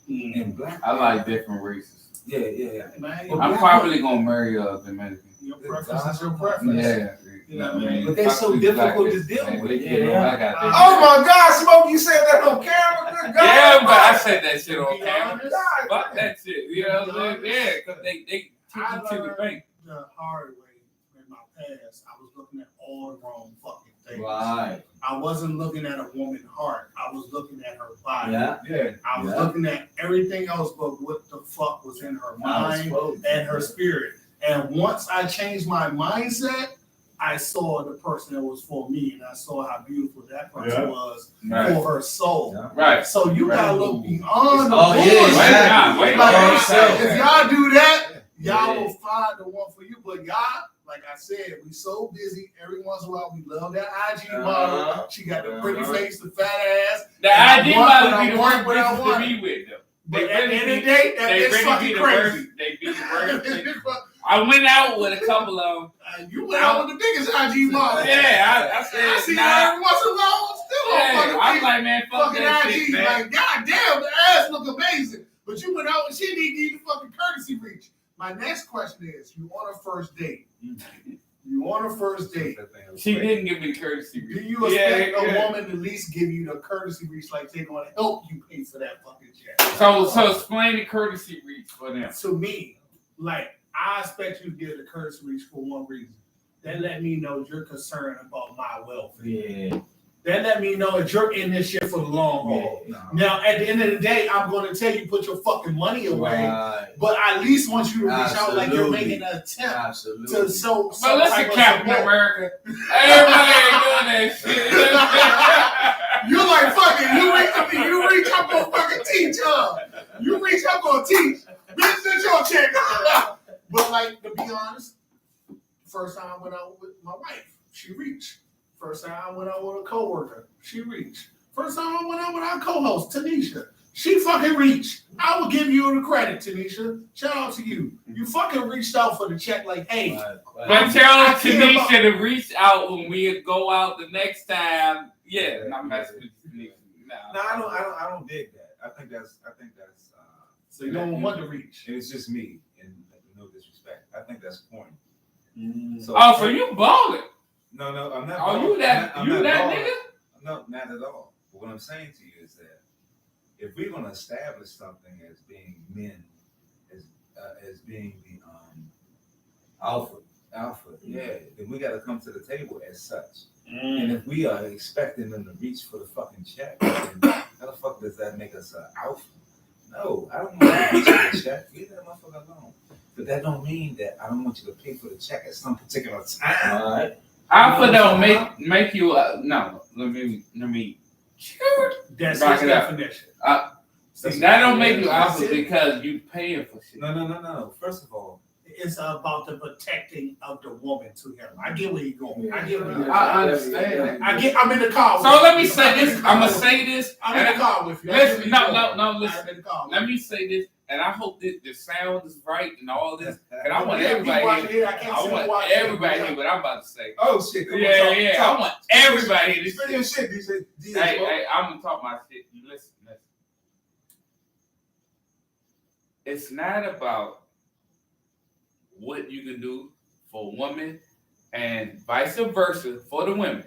And black. I like different races. Yeah. Man, I'm probably gonna marry a Dominican. your preference is your preference. Yeah. You know what I mean? But they're so difficult to deal with. Oh my God, Smoke! You said that on camera. Good God. Yeah, but I said that shit on To be camera. honest, Fuck that shit. You know what I'm saying? Yeah, because they teach I you to the learned bank. the hard way in my past. I was looking at all the wrong fucking things. Right. I wasn't looking at a woman's heart. I was looking at her body. Yeah. I was looking at everything else but what the fuck was in her mind and her spirit. And once I changed my mindset, I saw the person that was for me, and I saw how beautiful that person was for her soul. Yeah. Right. So you gotta look beyond the Oh, bullshit. yeah, Wait, Like, wait. if y'all do that, y'all Yeah. will find the one for you. But y'all, like I said, we so busy. Every once in a while, we love that IG model. She got the pretty face, the fat ass. The And idea I want about what be the I want, worst what I bitches to want. be with, though. But at the end of the day, that They bitch really fucking be the crazy. worst. They be the worst. I went out with a couple of them. You went out with the biggest IG model. Yeah, I said, I see you every once in a while. Still on fucking I was like, man, fuck that IG. shit, man. Like, goddamn, the ass look amazing. But you went out and she didn't need the fucking courtesy reach. My next question is, you on a first date. You on a first date. She didn't give me the courtesy reach. Do you expect a woman to at least give you the courtesy reach like they're going to help you pay for that fucking check? So explain the courtesy reach for them. To me, like, I expect you to give the courtesy reach for one reason. That let me know you're concerned about my welfare. Yeah. That let me know that you're in this shit for the long haul. Yeah. Now, at the end of the day, I'm going to tell you put your fucking money away, Right. but I at least want you to reach out like you're making an attempt Absolutely. to show But some listen, type of Captain support. America, everybody ain't doing that shit. You like fucking, you reach up gonna fucking teach, You reach up gonna teach. Bitch, that's your check. But like, to be honest, first time I went out with my wife, she reached. First time I went out with a coworker, she reached. First time I went out with our co-host, Tanisha, she fucking reached. I will give you the credit, Tanisha. Shout out to you. You fucking reached out for the check like, hey. But tell Tanisha to reach out when we go out the next time. Yeah, and I'm messing with Tanisha. No, I don't dig that. I think that's. So you don't want to reach. It's just me, and no disrespect. I think that's corny. So you balling? No, I'm not. Oh, you that nigga? No, not at all. But what I'm saying to you is that if we're gonna establish something as being men, as being the alpha, then we got to come to the table as such. And if we are expecting them to reach for the fucking check, then how the fuck does that make us an alpha? No, I don't want you to reach for the check. Leave that motherfucker alone. But that don't mean that I don't want you to pay for the check at some particular time. All right. Alpha don't make you no. Let me. That's Back his it up. definition. That don't make you alpha because you paying for shit. No. First of all, it's about the protecting of the woman to him. I get where you're going. I get where you're going. I understand. I'm in the car. So let me say this. I'm gonna say this. I'm in the car with you. Listen, no. Listen. I'm in the car. Let me say this, and I hope that the sound is right and all this. And I want Yeah, everybody here. I want everybody here what I'm about to say. oh shit. Come on, Yeah. talk. I want everybody here to Spit your shit, DJ. Hey, I'm gonna talk my shit. You listen. It's not about what you can do for women and vice versa for the women.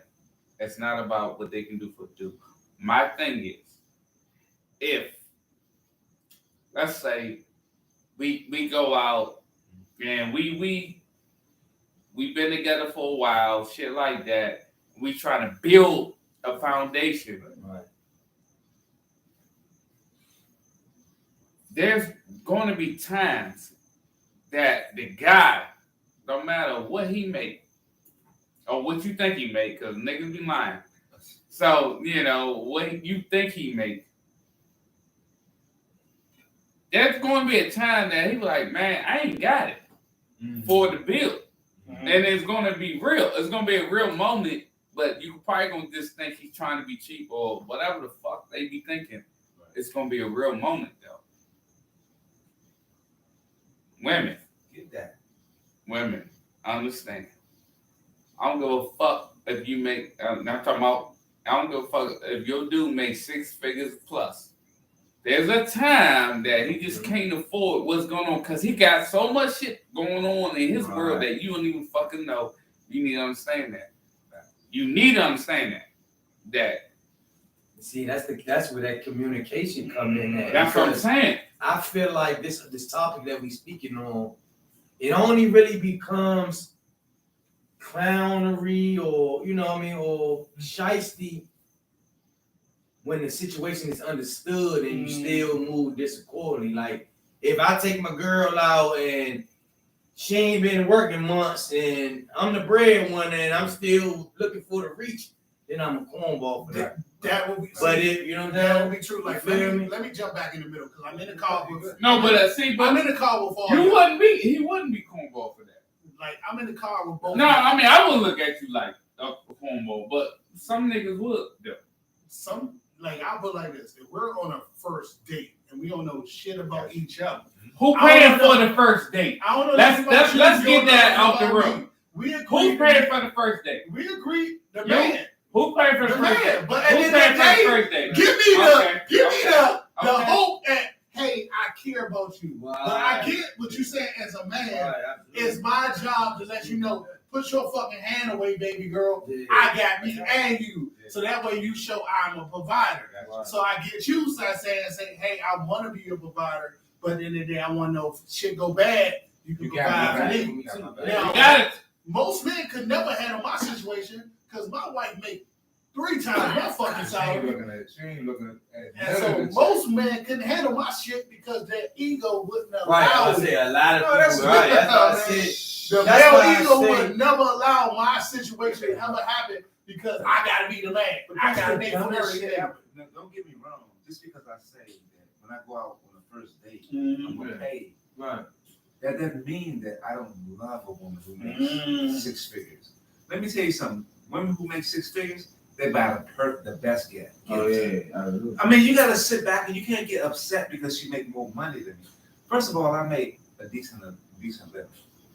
It's not about what they can do for the dude. My thing is, if let's say we go out and we've been together for a while, shit like that. We trying to build a foundation. Right. There's going to be times that the guy, no matter what he make or what you think he make, because niggas be lying. So, what you think he make, there's going to be a time that he be like, man, I ain't got it for the bill. And it's going to be real. It's going to be a real moment, but you probably going to just think he's trying to be cheap or whatever the fuck they be thinking. It's going to be a real moment, though. Women. Get that. Women. Understand. I don't give a fuck if you make, I'm not talking about, I don't give a fuck if your dude makes 6 figures plus. There's a time that he just can't afford what's going on because he got so much shit going on in his world that you don't even fucking know. You need to understand that. You need to understand that. See, that's where that communication come in at. That's what I'm saying. I feel like this topic that we speaking on, it only really becomes clownery or or shiesty when the situation is understood and you still move disaccordingly. Like if I take my girl out and she ain't been working months and I'm the breadwinner and I'm still looking for the reach, then I'm a cornball for that. That would be. But if you know what I'm that saying? would be true. Like let me jump back in the middle because I'm in the car with. No, but I'm in the car with all. He wouldn't be cornball for that. Like I'm in the car with both. No, I mean I wouldn't look at you like a cornball, but some niggas would. Though. Some like I'll put it like this: if we're on a first date and we don't know shit about each other. Who I paying don't know. for the first date? I don't know. Let's nothing about you, let's you get don't know that nothing off the about room. me. We agree. Who's paying for the first date? We agree. The You? man. Who paying for the The first man. date? But at Who the end paying of for the the day, first date? give me the Okay. give Okay. me the Okay. hope that hey, I care about you. Right. But I get what you saying as a man. Right, absolutely. It's my job to let you know. Put your fucking hand away, baby girl. Yeah. I got me and you. So that way you show I'm a provider. Right. So I get you saying, hey, I want to be your provider, but at the end of the day, I want to know if shit go bad, you can You got provide me for me. Me too. You Now, got it. most men could never handle my situation because my wife make 3 times my fucking She ain't salary. she ain't looking at And so most men couldn't handle my shit because their ego wouldn't Right, I allow would it. say a lot of No, that's people. Right, good. that's what I said. The That's why I male ego say- would never allow my situation to ever happen because I gotta be the man. I gotta make for everything. Don't get me wrong. Just because I say that when I go out on the first date, Mm-hmm. I'm gonna pay. Right. That doesn't mean that I don't love a woman who makes Mm. 6 figures. Let me tell you something. Women who make 6 figures, they buy the best gift. Oh yeah. Absolutely. I mean, you gotta sit back and you can't get upset because she make more money than me. First of all, I make a decent living.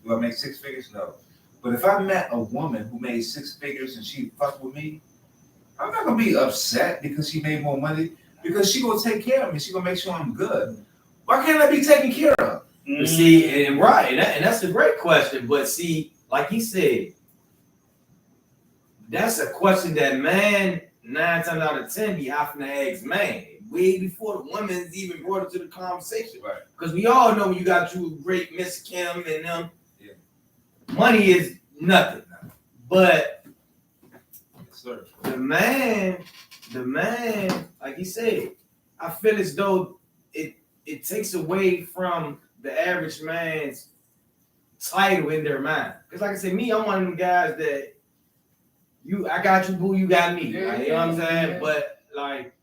Do I make 6 figures? No. But if I met a woman who made 6 figures and she fucked with me, I'm not gonna be upset because she made more money because she gonna take care of me. She gonna make sure I'm good. Why can't I be taken care of? But see, and right, and that's a great question. But see, like he said, that's a question that man 9 times out of 10 be having to ask man way before the woman's even brought it to the conversation. Right. Because we all know you got you great Miss Kim and them. Yeah. Money is nothing, but Yes, sir. the man, like he said, I feel as though it takes away from the average man's title in their mind. Because like I said, me, I'm one of them guys that I got you, boo, you got me. Yeah, like, you know what I'm saying? yeah. But like,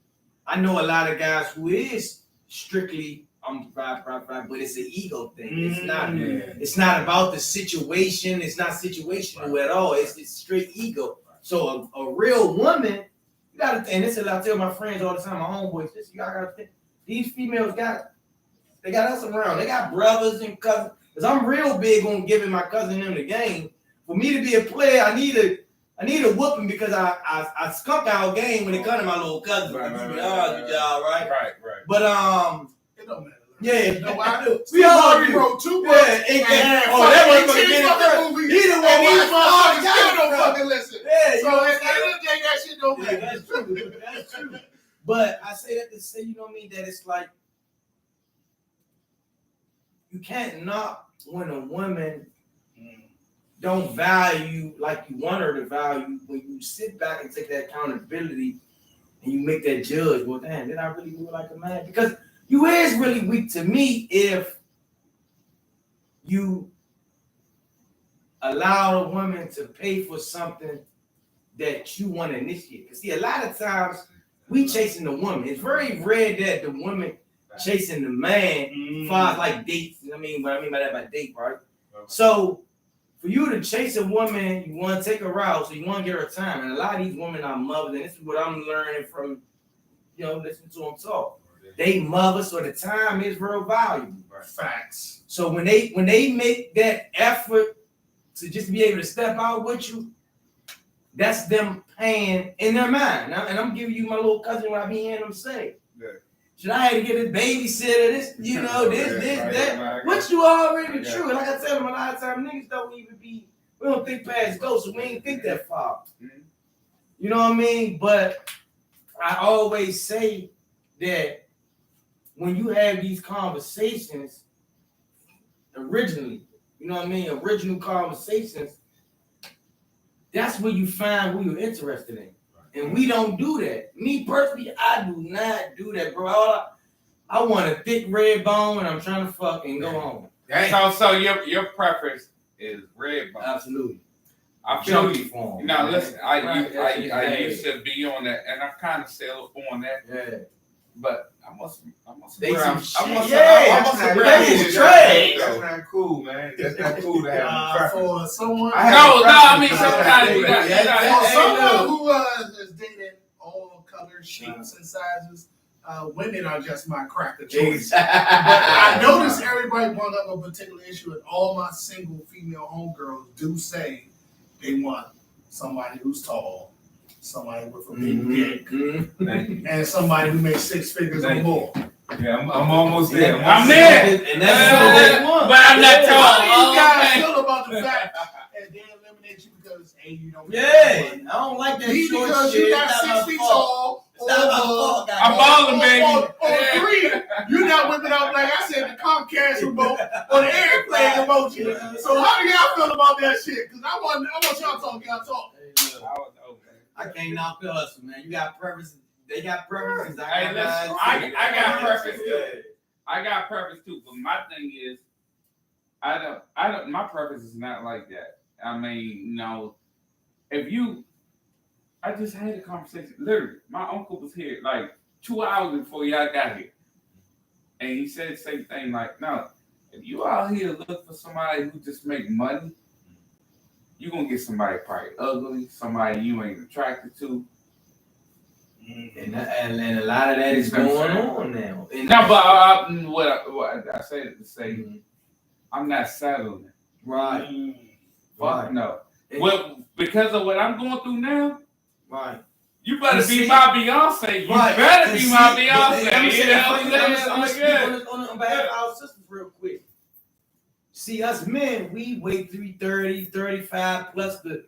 I know a lot of guys who is strictly I'm provide, but it's an ego thing. It's not. Yeah. It's not about the situation. It's not situational at all. It's straight ego. So a real woman, you gotta, and this is I tell my friends all the time, my homeboys, this you gotta think. These females got us around. They got brothers and cousins. Cause I'm real big on giving my cousin them the game. For me to be a player, I need a whooping because I skunk our game when it comes to my little cousin. Right. Y'all, right? Right. But It don't matter. yeah, No, I do. we all We do. wrote 2 Yeah, books. exactly. Oh, that that motherfucker did it first. movie. He the one And these watched motherfuckers all still don't the fucking listen. Yeah, you So know at what the I'm end of the day, that shit don't Yeah, matter. that's true. That's true. But I say that to say, you know what I mean, that it's like you can't knock when a woman don't value like you want her to value when you sit back and take that accountability and you make that judge. Well, damn, did I really do it like a man? Because you is really weak to me if you allow a woman to pay for something that you want to initiate. Because see, a lot of times we chasing the woman. It's very rare that the woman chasing the man as far as like dates. I mean, what I mean by that by date, right? So for you to chase a woman, you want to take her out, so you want to get her time. And a lot of these women are mothers, and this is what I'm learning from, listening to them talk. They mothers, so the time is real valuable. Facts. So when they make that effort to just be able to step out with you, that's them paying in their mind. And I'm giving you my little cousin what I be hearing them say. Yeah. Should I have to get a babysitter? This, that. Which you already true. And like I tell them a lot of times, niggas don't even we don't think past go, so we ain't think that far. Mm-hmm. You know what I mean? But I always say that when you have these conversations originally, you know what I mean? Original conversations, that's where you find who you're interested in. And we don't do that. Me personally, I do not do that, bro. I want a thick red bone and I'm trying to fuck and go home. So your preference is red bone. Absolutely. I feel Junkie you. form. Now listen, I Yeah. used to be on that, and I kind of settled on that. Yeah. But I must They wear. some I must shit. Yeah, I must that's wear. not- That's trash. That's not cool, man. That's not cool to have a preference. For someone, I have No, a I mean preference. sometimes you got. for Hey, someone look. who has dated all colors, shapes, and sizes, women are just my cracker choice. But I noticed everybody brought up a particular issue, and all my single female homegirls do say they want somebody who's tall, somebody with a big dick, and somebody who makes 6 figures or more. Yeah, I'm almost there. I'm there. And that's what they want. But I'm not tall. How do you guys feel about the fact that they eliminate you because A, you don't Yeah, I don't like that B, short because shit. you got It's not 6 feet my fault. tall, It's not my fault, I'm goddamn. balling, baby. or 3, you're not whipping out, like I said, the Comcast remote or the airplane emoji. So how do y'all feel about that shit? Because I want y'all talk, y'all talk. I can't knock the hustle, man. You got preferences. They got preferences. Hey, listen, I got preference too. I got preference too, but my thing is, I don't. My preference is not like that. I mean, I just had a conversation. Literally, my uncle was here like 2 hours before y'all got here, and he said the same thing. Like, no, if you out here look for somebody who just make money, you gonna get somebody probably ugly, somebody you ain't attracted to. And a lot of that is going on now. No, but what I said it to say, I'm not settling. Right. Fuck no. Well, because of what I'm going through now, Right. you better be my Beyonce. You better be my Beyonce. You know what I'm saying? On behalf of our sisters real quick. See, us men, we wait 30, 35 plus to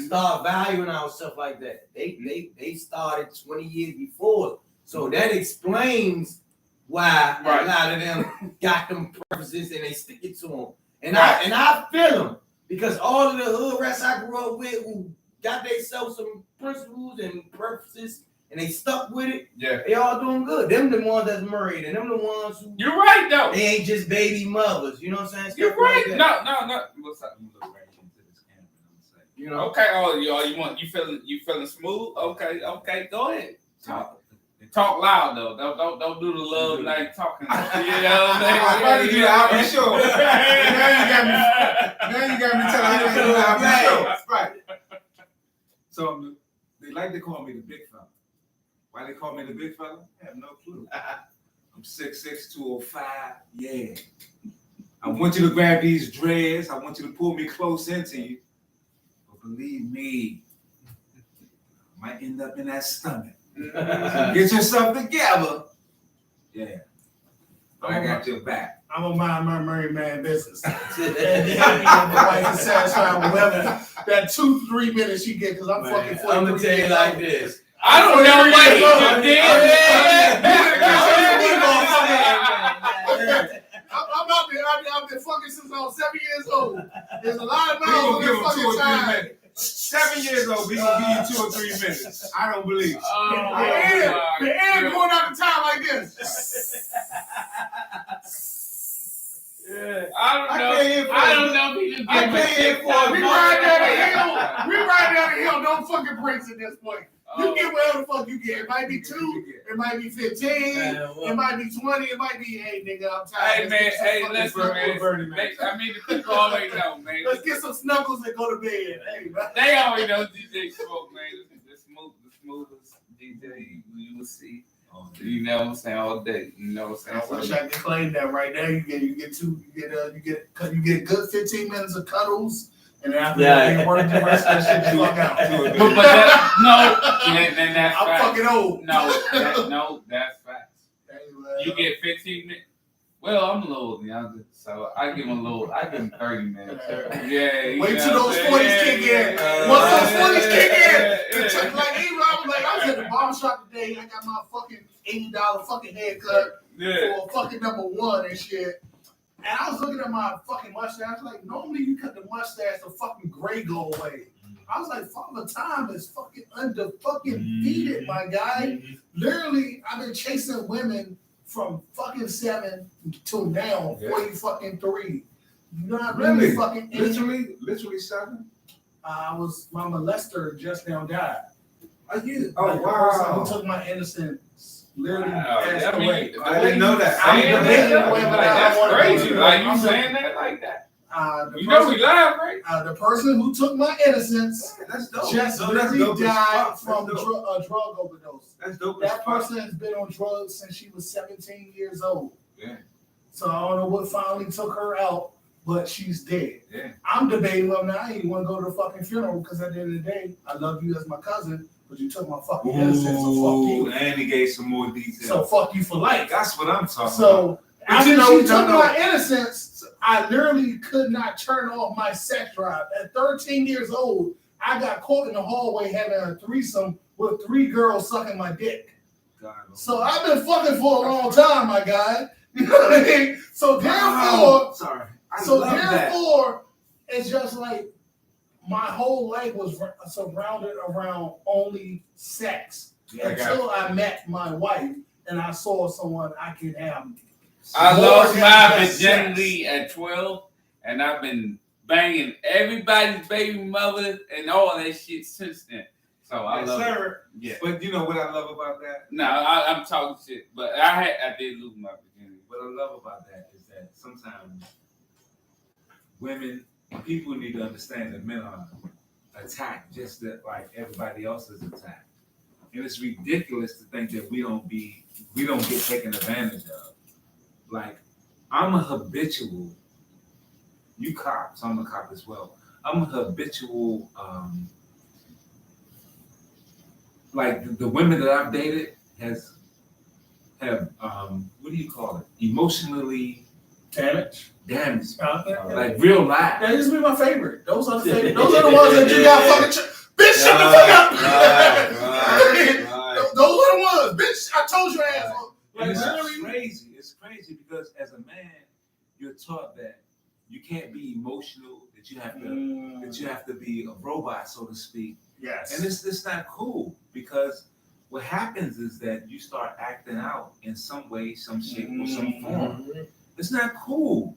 start valuing ourselves like that. They started 20 years before. So that explains why a lot of them got them preferences and they stick it to them. And I feel them because all of the hood rats I grew up with who got themselves some principles and preferences and they stuck with it. Yeah, they all doing good. Them the ones that's married and them the ones who you're right though. They ain't just baby mothers. You know what I'm saying? You're right. Like no. What's up? You know. Okay. You feeling smooth? Okay. Go ahead. Talk loud though. Don't do the love like talking. You know what I'm saying? Do the opposite show. Now you got me telling you to do the opposite show. Right. So they like to call me the big fella. Why they call me the big fella? I have no clue. I'm 6'6", 205. Yeah. I want you to grab these dreads. I want you to pull me close into you. But believe me, I might end up in that stomach. So get yourself together. Yeah. But I got your back. I'm gonna mind my married man business. And the wife is satisfied with whatever that 2-3 minutes she get because I'm fucking 43. I'm gonna tell you like this. I don't know what he just did. I've been fucking since I was 7 years old. There's a lot of miles on this fucking time. 7 years old, we gonna give you 2 or 3 minutes. I don't believe it. The air going out the time like this. Yeah. I don't know if he just I can't hear for we ride down the hill. We ride down the hill. Don't fucking brakes at this point. You get whatever the fuck you get. It might be 2. It might be 15. It might be 20. It might be, hey nigga, I'm tired. Hey man, listen, man. I mean, the people always know, man. Let's get some snuggles and go to bed. Hey, man. They always know DJ Smoke, man. The smoothest DJ you will see. You know what I'm saying, all day. You know what I'm saying. I wish I could claim that right now. You get good 15 minutes of cuddles, and then after that, you work the rest of that shit the fuck out. Then that's I'm facts. fucking old. No, that's facts. You get 15 minutes. Well, I'm a little younger, so I give him 30 minutes. Yeah. Wait till those 40s kick in. Once those 40s kick in, like even I was at the barbershop today. I got my fucking $80 fucking haircut for fucking #1 and shit. And I was looking at my fucking mustache. Like normally you cut the mustache, the fucking gray go away. I was like, Father Time is fucking under fucking defeated, my guy. Literally, I've been chasing women from fucking 7 till now, 40 fucking 3. Not really fucking literally 7. My molester just now died. Are you? Oh wow! Who took my innocence? Literally passed away. I didn't know that. That's crazy. Like you saying that like that? You know we live, right? The person who took my innocence That's dope. just No, that's really dope as died fuck. from That's dope. a drug overdose. That's dope. as That fuck. person has been on drugs since she was 17 years old. Yeah. So I don't know what finally took her out, but she's dead. Yeah. I'm debating whether or not I even want to go to the fucking funeral because at the end of the day, I love you as my cousin, but you took my fucking innocence, so fuck you. And he gave some more details. So fuck you for life. That's what I'm talking about. So But after you know, she took my innocence, I literally could not turn off my sex drive. At 13 years old, I got caught in the hallway having a threesome with 3 girls sucking my dick. God, So I've been fucking for a long time, my guy. You know what I mean? So therefore, sorry. it's just like my whole life was surrounded around only sex until I met my wife and I saw someone I could have. I more lost than my just virginity sex. at 12, and I've been banging everybody's baby mother and all that shit since then. So I love it. Yeah. But you know what I love about that? No, I'm talking shit, but I did lose my virginity. What I love about that is that sometimes women, people need to understand that men are attacked just like everybody else is attacked. And it's ridiculous to think that we don't get taken advantage of. Like, I'm a habitual, you cops, I'm a cop as well. I'm a habitual, like the women that I've dated have what do you call it? Emotionally damaged. Like real life. That used to be my favorite. Those are the favorite. Those are the ones that you got fucking bitch, shut the fuck up. Those are the ones. Bitch, I told you, asshole. Like, It's crazy. It's crazy because as a man, you're taught that you can't be emotional, that you have to be a robot, so to speak. Yes. And it's not cool because what happens is that you start acting out in some way, some shape, or some form. It's not cool.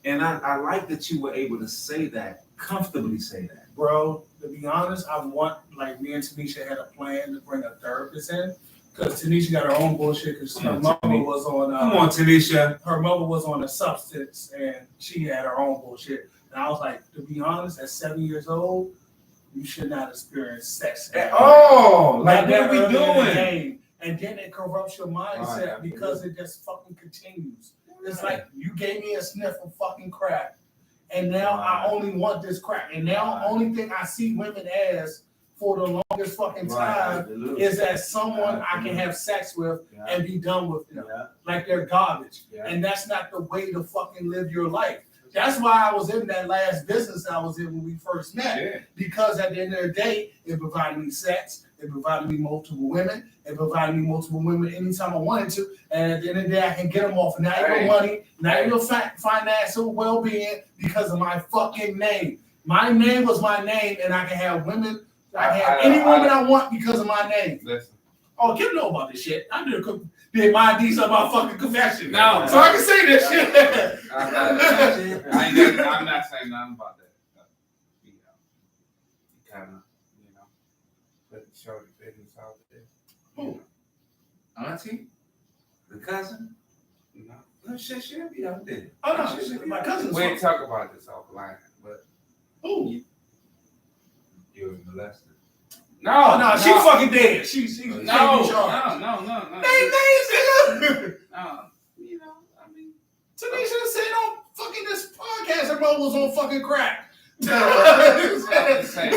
And I like that you were able to say that, comfortably say that. Bro, to be honest, I want, like, me and Tanisha had a plan to bring a therapist in. Because Tanisha got her own bullshit because her mother was on. Come on, Tanisha. Her mother was on a substance and she had her own bullshit. And I was like, to be honest, at 7 years old, you should not experience sex at all. Like, what are we doing? The and then it corrupts your mindset because it just fucking continues. It's like you gave me a sniff of fucking crack, and now I only want this crack. And now the only thing I see women as for the longest fucking time is as someone I can have sex with and be done with them. Like they're garbage. And that's not the way to fucking live your life. That's why I was in that last business I was in when we first met. Because at the end of the day, it provided me sex, it provided me multiple women, it provided me multiple women anytime I wanted to. And at the end of the day, I can get them off. Not your money, not your financial well-being because of my fucking name. My name was my name, and I can have women. I can have any woman I want because of my name. Listen. Oh, you know about this shit. I did my D's on my fucking confession. No. So I can say this shit. I'm not saying nothing about that. You kind of, let the show the business out there. Who? Auntie? The cousin? No. No shit, she'll be out there. Oh, no, my cousin's We ain't talk about this offline, but who? You was molested. No, she fucking dead. She no. Name names, nigga. No, I mean, Tanisha said on fucking this podcast her mother was on fucking crack. I'm just saying,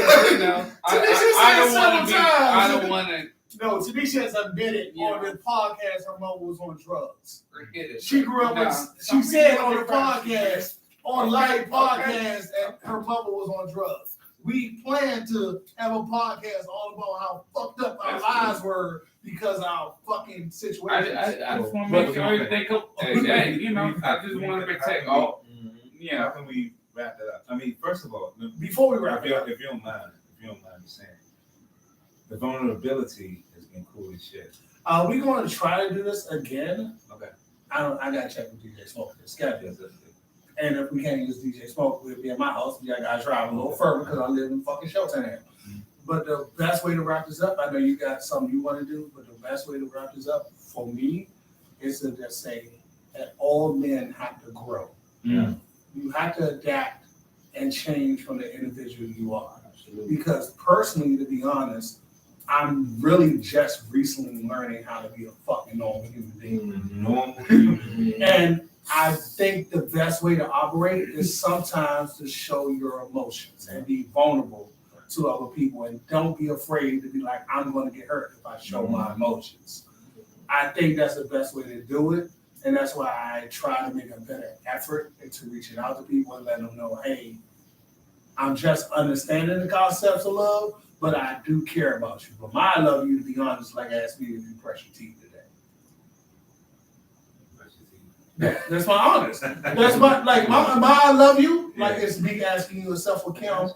I don't want to. No, Tanisha has admitted on the podcast her mother was on drugs. Forget it. She grew up with, she said on the podcast, on live podcast, that her mother was on drugs. We plan to have a podcast all about how fucked up our lives were because of our fucking situation. I just want to make sure everything goes. I just want to protect all. How can we wrap that up? I mean, first of all, before we wrap it up, if you don't mind me saying, the vulnerability has been cool as shit. Are we going to try to do this again? Okay. I gotta check with DJ Smoke. The schedule. And if we can't use DJ Smoke, we'll be at my house. I gotta drive a little further because I live in fucking Shelton. But the best way to wrap this up, I know you got something you want to do, but the best way to wrap this up for me is to just say that all men have to grow. you have to adapt and change from the individual you are. Absolutely. Because personally, to be honest, I'm really just recently learning how to be a fucking normal human being. Normal human. And I think the best way to operate is sometimes to show your emotions and be vulnerable to other people, and don't be afraid to be like, I'm going to get hurt if I show my emotions. I think that's the best way to do it, and that's why I try to make a better effort into reaching out to people and letting them know, hey, I'm just understanding the concepts of love, but I do care about you. But my I love you, to be honest, like asked me to do brush your teeth today. That's my honest. That's my I love you. Like it's me asking you yourself with Kim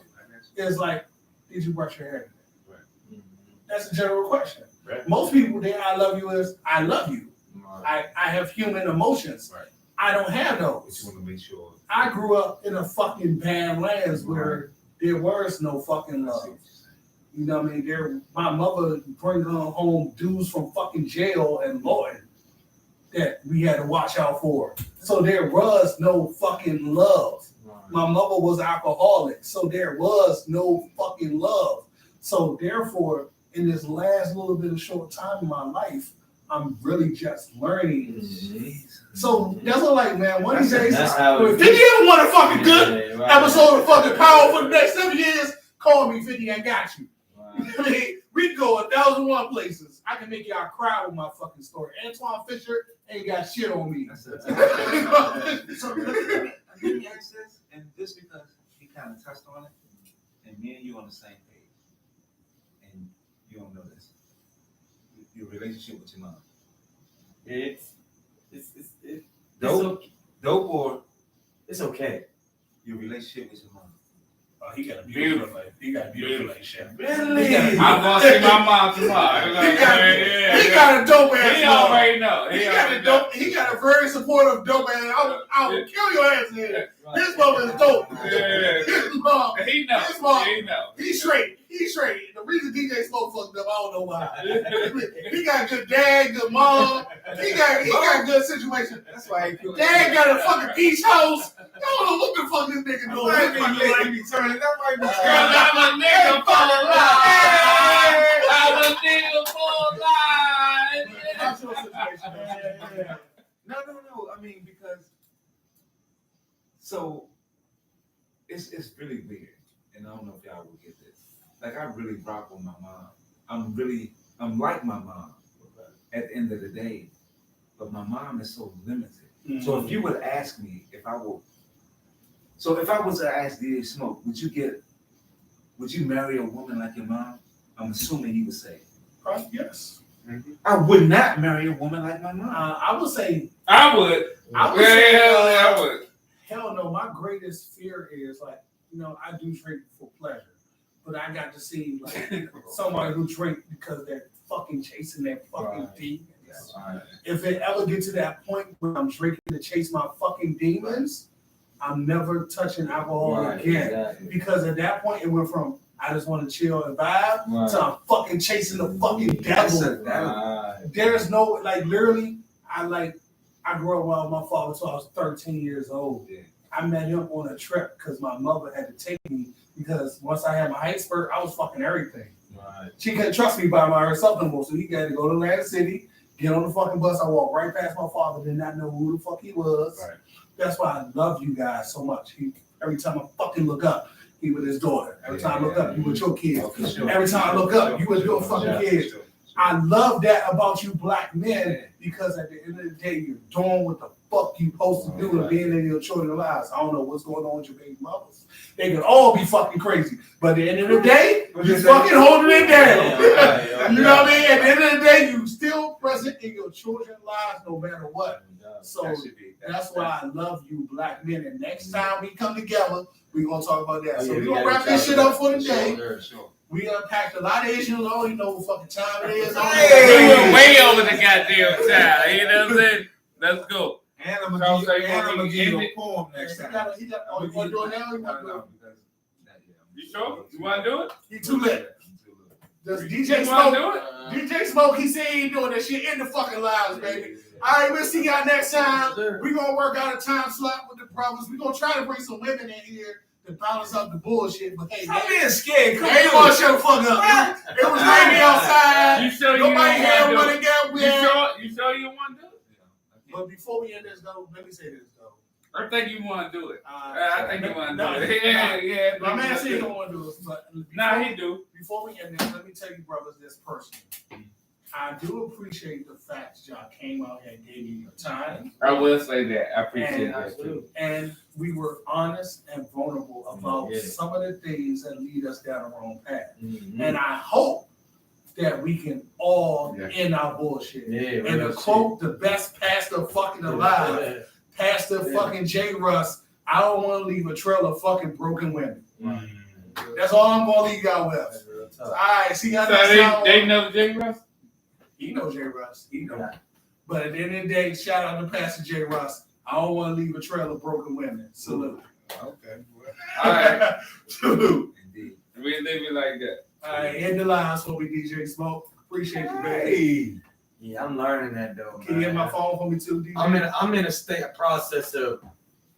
is like, did you brush your hair today? Right. That's a general question. Right. Most people think I love you is I love you. Right. I have human emotions. Right. I don't have But those. you want to make sure. I grew up in a fucking bad lands where there was no fucking love. You know what I mean? My mother bring home dudes from fucking jail and Lord that we had to watch out for. So there was no fucking love. My mother was alcoholic, so there was no fucking love. So therefore, in this last little bit of short time in my life, I'm really just learning. So that's what, like, man, one of these days, if 50 ever want a fucking good episode of fucking Power for the next 7 years, call me, 50, I got you. I mean, we can go 1,001 places. I can make y'all cry with my fucking story. Antoine Fisher ain't got shit on me. So let me ask this, and just because he kind of touched on it, and me and you on the same page, and you don't know this, your relationship with your mom. It's Dope or it's okay. your relationship with your mom. Oh, he got a beautiful relationship. He got a beautiful relationship. Really? I'm gonna see my mom tomorrow. He got a dope ass. He already know. He got a very supportive dope ass. I will kill your ass here. His mom is dope. Yeah. His mom. He know. His mom. He know. He's straight. The reason DJ Smoke fucked up, I don't know why. He got good dad, good mom. He got good situation. That's why he Dad got a fucking beach house. I don't know what the fuck this nigga doing. That might be turning. That might be I'm a nigga for life. I'm a nigga for life. How's your situation? No. I mean, because so it's really weird, and I don't know if y'all will get this. Like, I really rock with my mom. I'm like my mom at the end of the day, but my mom is so limited. Mm-hmm. So if you would ask me if I was to ask DJ Smoke, would you marry a woman like your mom? I'm assuming he would say, Yes. I would not marry a woman like my mom. I would say. I would. I would. Hell no. My greatest fear is like, I do drink for pleasure, but I got to see like somebody who drink because they're fucking chasing their fucking demons. Right. If it ever gets to that point where I'm drinking to chase my fucking demons, I'm never touching alcohol again. Exactly. Because at that point, it went from I just want to chill and vibe to I'm fucking chasing the fucking devil. There's no, like, literally, I grew up with my father until I was 13 years old. Yeah. I met him on a trip because my mother had to take me because once I had my height spurt, I was fucking everything. Right. She couldn't trust me by myself no more, so he got to go to Atlantic City, get on the fucking bus. I walked right past my father, did not know who the fuck he was. Right. That's why I love you guys so much. Every time I fucking look up, he with his daughter. Every time I look up, you with your kids. Okay, sure. Every time I look up, you with your fucking kids. Sure. I love that about you black men because at the end of the day, you're doing what the fuck you supposed to do and being in your children's lives. I don't know what's going on with your baby mothers. They could all be fucking crazy. But at the end of the day, you fucking holding it down. You know what I mean? At the end of the day, you still present in your children's lives no matter what. So that's why I love you black men. And next time we come together, we're going to talk about that. So we're going to wrap this shit up for the day. Sure. We unpacked a lot of issues. I don't even know what fucking time it is. We went way over the goddamn time. You know what I'm saying? Let's go. And I'm gonna give you a poem next time. You want to do it now? You want to do it? You sure? You want to do it? He too lit. Does DJ You want to Smoke? do it? DJ Smoke, he said he ain't doing that shit in the fucking lives, baby. All right, we'll see y'all next time. Sir. We're gonna work out a time slot with the brothers. We're gonna try to bring some women in here to balance up the bullshit. But hey, Stop being scared. Come they ain't on. gonna shut the fuck up. It was raining outside. You sure you Nobody don't had want one to do to get it? with. You sure you want to do it? But before we end this though, let me say this though. I think you want to do it. I I think you want to no, do it. Yeah. My man said he said don't want to do this, but Nah, he do. before we end this, let me tell you, brothers, this personally. I do appreciate the fact y'all came out here and gave me your time. I will say that. I appreciate And, that too. and we were honest and vulnerable about Yeah. some of the things that lead us down the wrong path. Mhm. And I hope that we can all Yeah. end our bullshit. Yeah, And to real quote the best pastor fucking alive, Yeah. Pastor fucking J. Russ, I don't want to leave a trail of fucking broken women. Mhm. That's all I'm gonna leave y'all with. That's real All tough. right, see y'all So next time. they know J. Russ? He knows J. Russ. He knows. Yeah. But at the end of the day, shout out to Pastor J. Russ. I don't want to leave a trail of broken women. Salute. Okay. All right. Salute. Indeed. We leave it like that. All right, end the lines for me, DJ Smoke. Appreciate you, baby. Hey. Yeah, I'm learning that though. Can you get man. my phone for me too, DJ? I'm in a process of